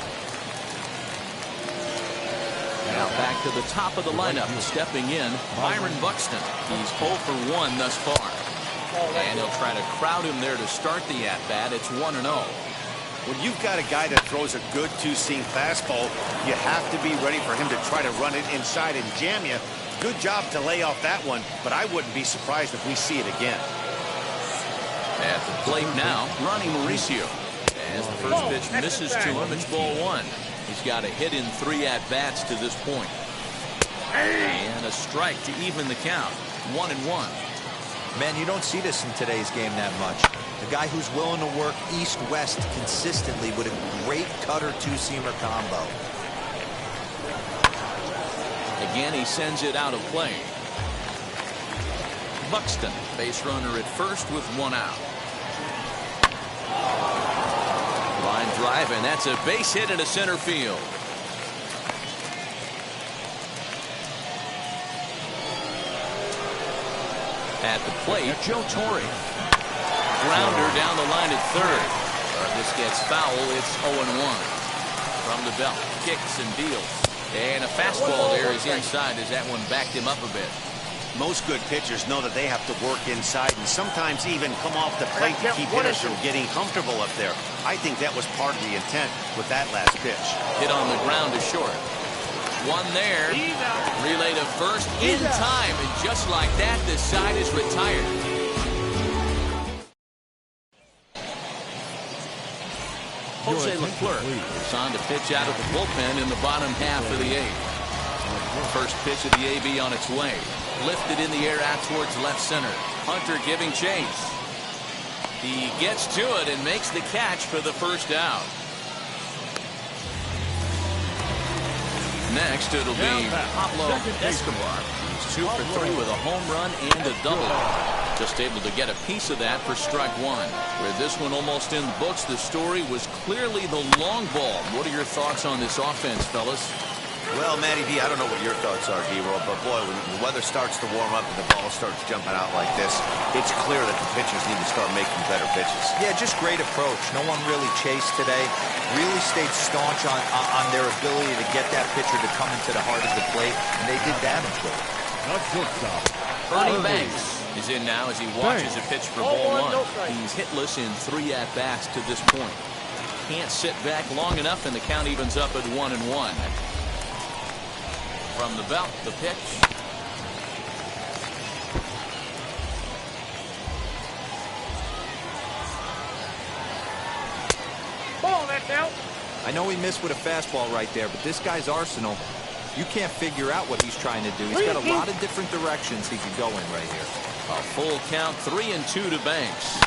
E: Now back to the top of the lineup. Stepping in, Byron Buxton. He's 0 for 1 thus far. And he'll try to crowd him there to start the at-bat. It's 1-0.
K: When you've got a guy that throws a good two-seam fastball, you have to be ready for him to try to run it inside and jam you. Good job to lay off that one, but I wouldn't be surprised if we see it again.
E: At the plate now, Ronnie Mauricio. As the first pitch misses to him, it's ball 1. He's got a hit in 3 at-bats to this point. And a strike to even the count. 1-1.
G: Man, you don't see this in today's game that much. A guy who's willing to work east-west consistently with a great cutter two-seamer combo.
E: Again, he sends it out of play. Buxton, base runner at first with 1 out. Line drive, and that's a base hit into center field. At the plate, Joe Torre. Grounder down the line at third. This gets foul. It's 0-1. From the belt, kicks and deals. And a fastball there is inside as that one backed him up a bit.
K: Most good pitchers know that they have to work inside and sometimes even come off the plate to keep hitters from getting comfortable up there. I think that was part of the intent with that last pitch.
E: Hit on the ground to short. One there. Relay to first in time. And just like that, this side is retired. Jose Leclerc is on to pitch out of the bullpen in the bottom half of the 8th. First pitch of the AB on its way. Lifted in the air out towards left center. Hunter giving chase. He gets to it and makes the catch for the first out. Next, it'll be Pablo Escobar. He's 2 for 3 with a home run and a double. Just able to get a piece of that for strike 1. With this one almost in the books, the story was clearly the long ball. What are your thoughts on this offense, fellas?
K: Well, Matty D, I don't know what your thoughts are, D-Roll, but boy, when the weather starts to warm up and the ball starts jumping out like this, it's clear that the pitchers need to start making better pitches.
G: Yeah, just great approach. No one really chased today. Really stayed staunch on their ability to get that pitcher to come into the heart of the plate, and they did damage with it.
E: Ernie Banks is in now as he watches a pitch for ball one. He's hitless in 3 at-bats to this point. Can't sit back long enough, and the count evens up at 1-1. From the belt, the pitch.
U: Ball, that's out.
G: I know he missed with a fastball right there, but this guy's arsenal, you can't figure out what he's trying to do. He's got a lot of different directions he could go in right here.
E: A full count, 3-2 to Banks.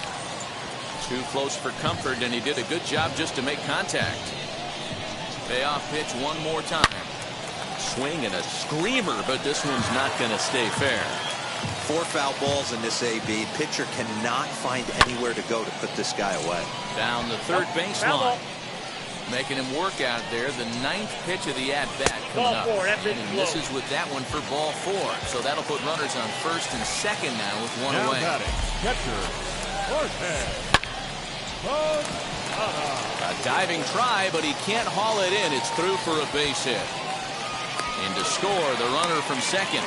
E: Too close for comfort, and he did a good job just to make contact. Payoff pitch one more time. Swing and a screamer, but this one's not going to stay fair.
G: 4 foul balls in this AB. Pitcher cannot find anywhere to go to put this guy away.
E: Down the third baseline. Making him work out there. The 9th pitch of the at-bat coming up. And he misses with that one for ball 4. So that'll put runners on first and second now with one away.
H: Catcher,
E: A diving try, but he can't haul it in. It's through for a base hit. And to score, the runner from second.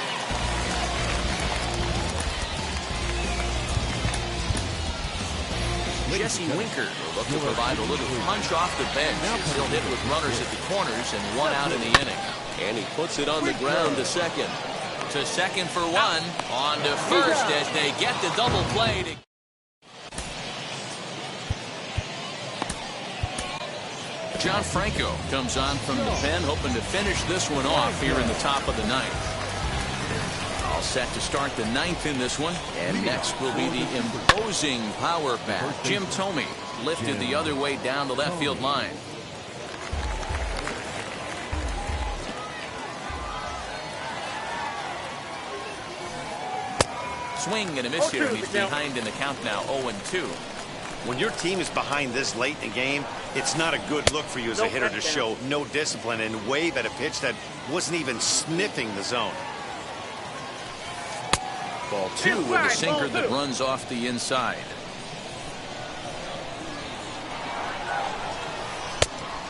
E: Jesse Winker will look to provide a little punch off the bench as he'll hit with runners at the corners and 1 out in the inning. And he puts it on the ground to second. To second for 1. On to first as they get the double play. John Franco comes on from the pen, hoping to finish this one off here in the top of the 9th. All set to start the 9th in this one. And next will be the imposing power bat. Jim Thome lifted the other way down the left field line. Swing and a miss here. He's behind in the count now, 0-2.
K: When your team is behind this late in the game, it's not a good look for you as a hitter to show no discipline and wave at a pitch that wasn't even sniffing the zone.
E: Ball 2 with a sinker that runs off the inside.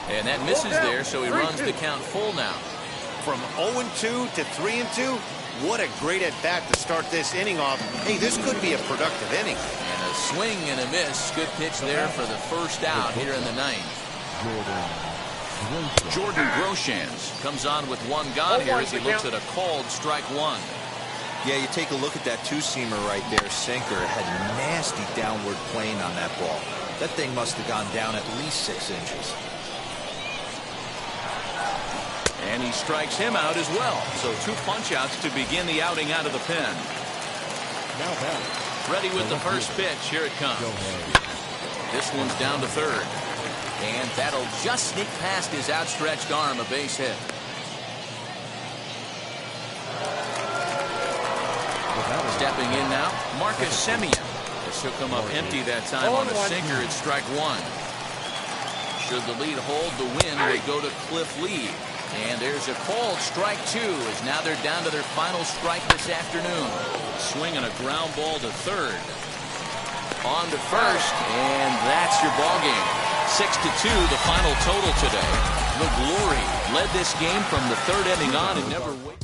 E: And that misses there, so he runs the count full now.
K: From 0-2 to 3-2, what a great at-bat to start this inning off. Hey, this could be a productive inning.
E: And a swing and a miss. Good pitch there for the first out here in the 9th. Jordan Groshans comes on with 1 gone here as he looks at a called strike 1.
G: Yeah, you take a look at that 2-seamer right there, sinker. It had nasty downward plane on that ball. That thing must have gone down at least 6 inches.
E: And he strikes him out as well. So 2 punch-outs to begin the outing out of the pen. Ready with the first pitch. Here it comes. This one's down to third. And that'll just sneak past his outstretched arm, a base hit. Stepping in now, Marcus Semien. This will come up empty that time on the sinker at strike 1. Should the lead hold, the win will go to Cliff Lee. And there's a called strike 2 as now they're down to their final strike this afternoon. Swinging a ground ball to third. On to first, and that's your ball game. 6-2, the final total today. The Glory led this game from the 3rd inning on and never waited.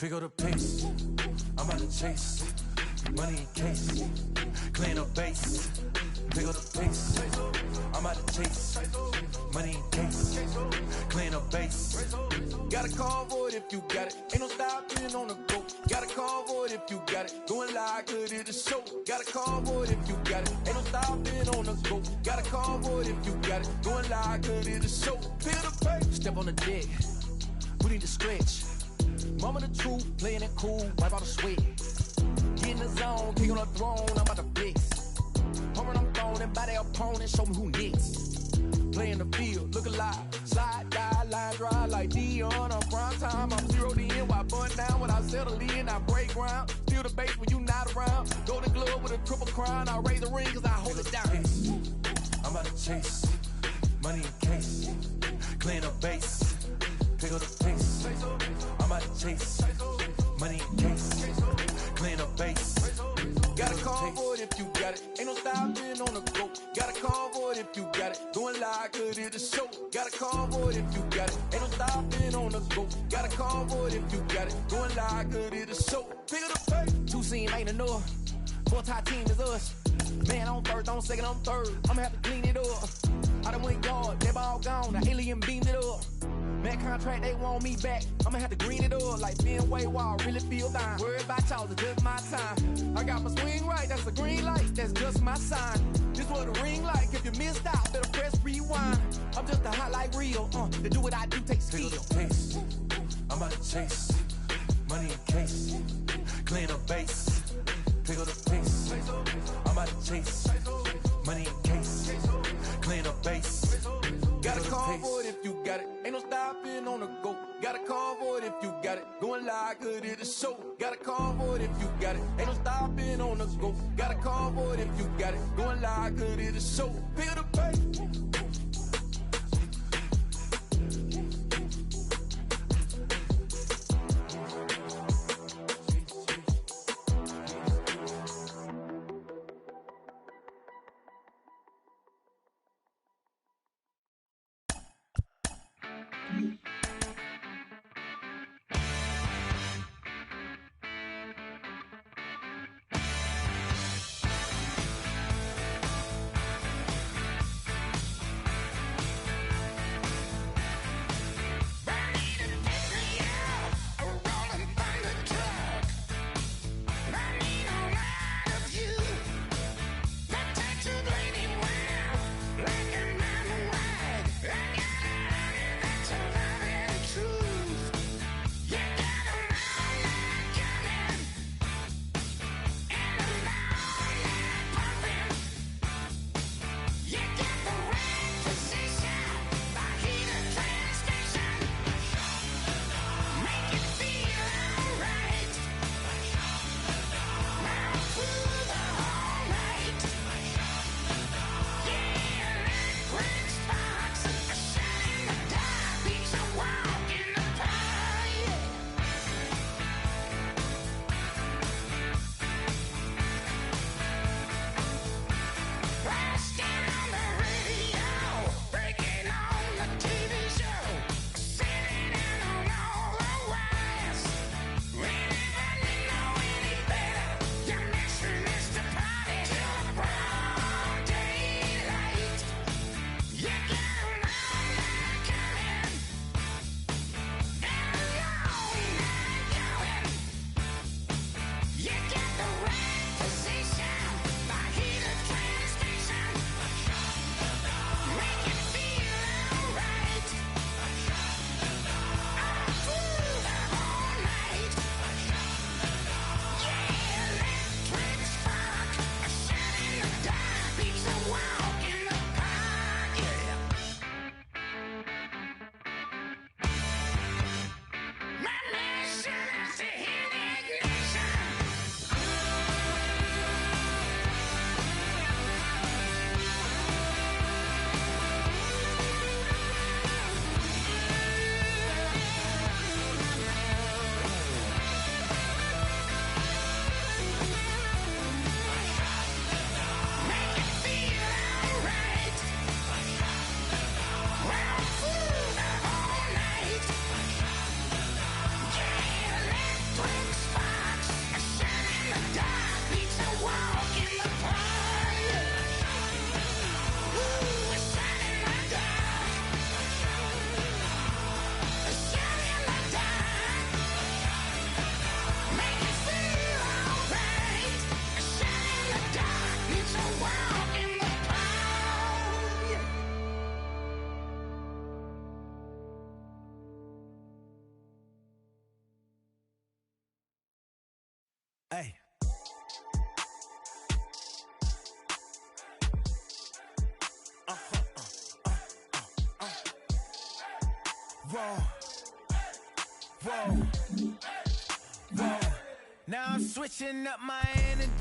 B: pick up the pace. I'm about to chase money in case, clean up base. Pick up the pace. I'm about to chase money in case, clean up base.
V: Got a convoy if you got it. Ain't no stopping on the go. Got a convoy if you got it. Going live, good at the show. Got a convoy if you got it. Ain't no stopping on the go. Got a convoy if you got it. Going live, good at the show. Pick up the pace.
W: Step on the deck. We need to stretch. Mama the truth, playing it cool, wipe out the sweat. Get in the zone, king on the throne, I'm about to flex. Pumping, I'm throwing and by their opponent, show me who next. Play in the field, look alive. Slide, die, line drive like Dion on prime time. I'm zeroed in while bun down when I settle in. I break ground, steal the base when you not around. Golden glove with a triple crown. I raise the ring cause I hold it down.
B: I'm about to chase money in case, clean up base. Pick up the pace. I'm about to chase money in case, clean up base.
V: Got a convoy if you got it. Ain't no stopping on the go. Got a convoy if you got it. Going live, good at the show. Got a convoy if you got it. Ain't no stopping on the go. Got a convoy if you got it. Going live, good at the show. Pick up the pace.
W: Two scene ain't enough. Four-tie team is us. Man, I'm first, I'm second, I'm third. I'ma have to clean it up. I done went yard, they ball gone. The alien beamed it up. Man contract, they want me back. I'ma have to green it up like Ben Way Wall. Really feel fine. Worried about y'all, it's just my time. I got my swing right, that's a green light. That's just my sign. This what a ring like. If you missed out, better press rewind. I'm just a hot like Rio. To do what I do takes skill.
B: I'm about to chase money in case, clean up base. Pick up the pace. I'm about to chase money in case, clean up base.
V: Got a convoy if you got it. Ain't no stopping on the go. Got a convoy if you got it. Going live, good at the show. Got a convoy if you got it. Ain't no stopping on the go. Got a convoy if you got it. Going live, good at the show. Pick up the pace.
B: Hey. Whoa. Whoa. Whoa. Now I'm switching up my energy.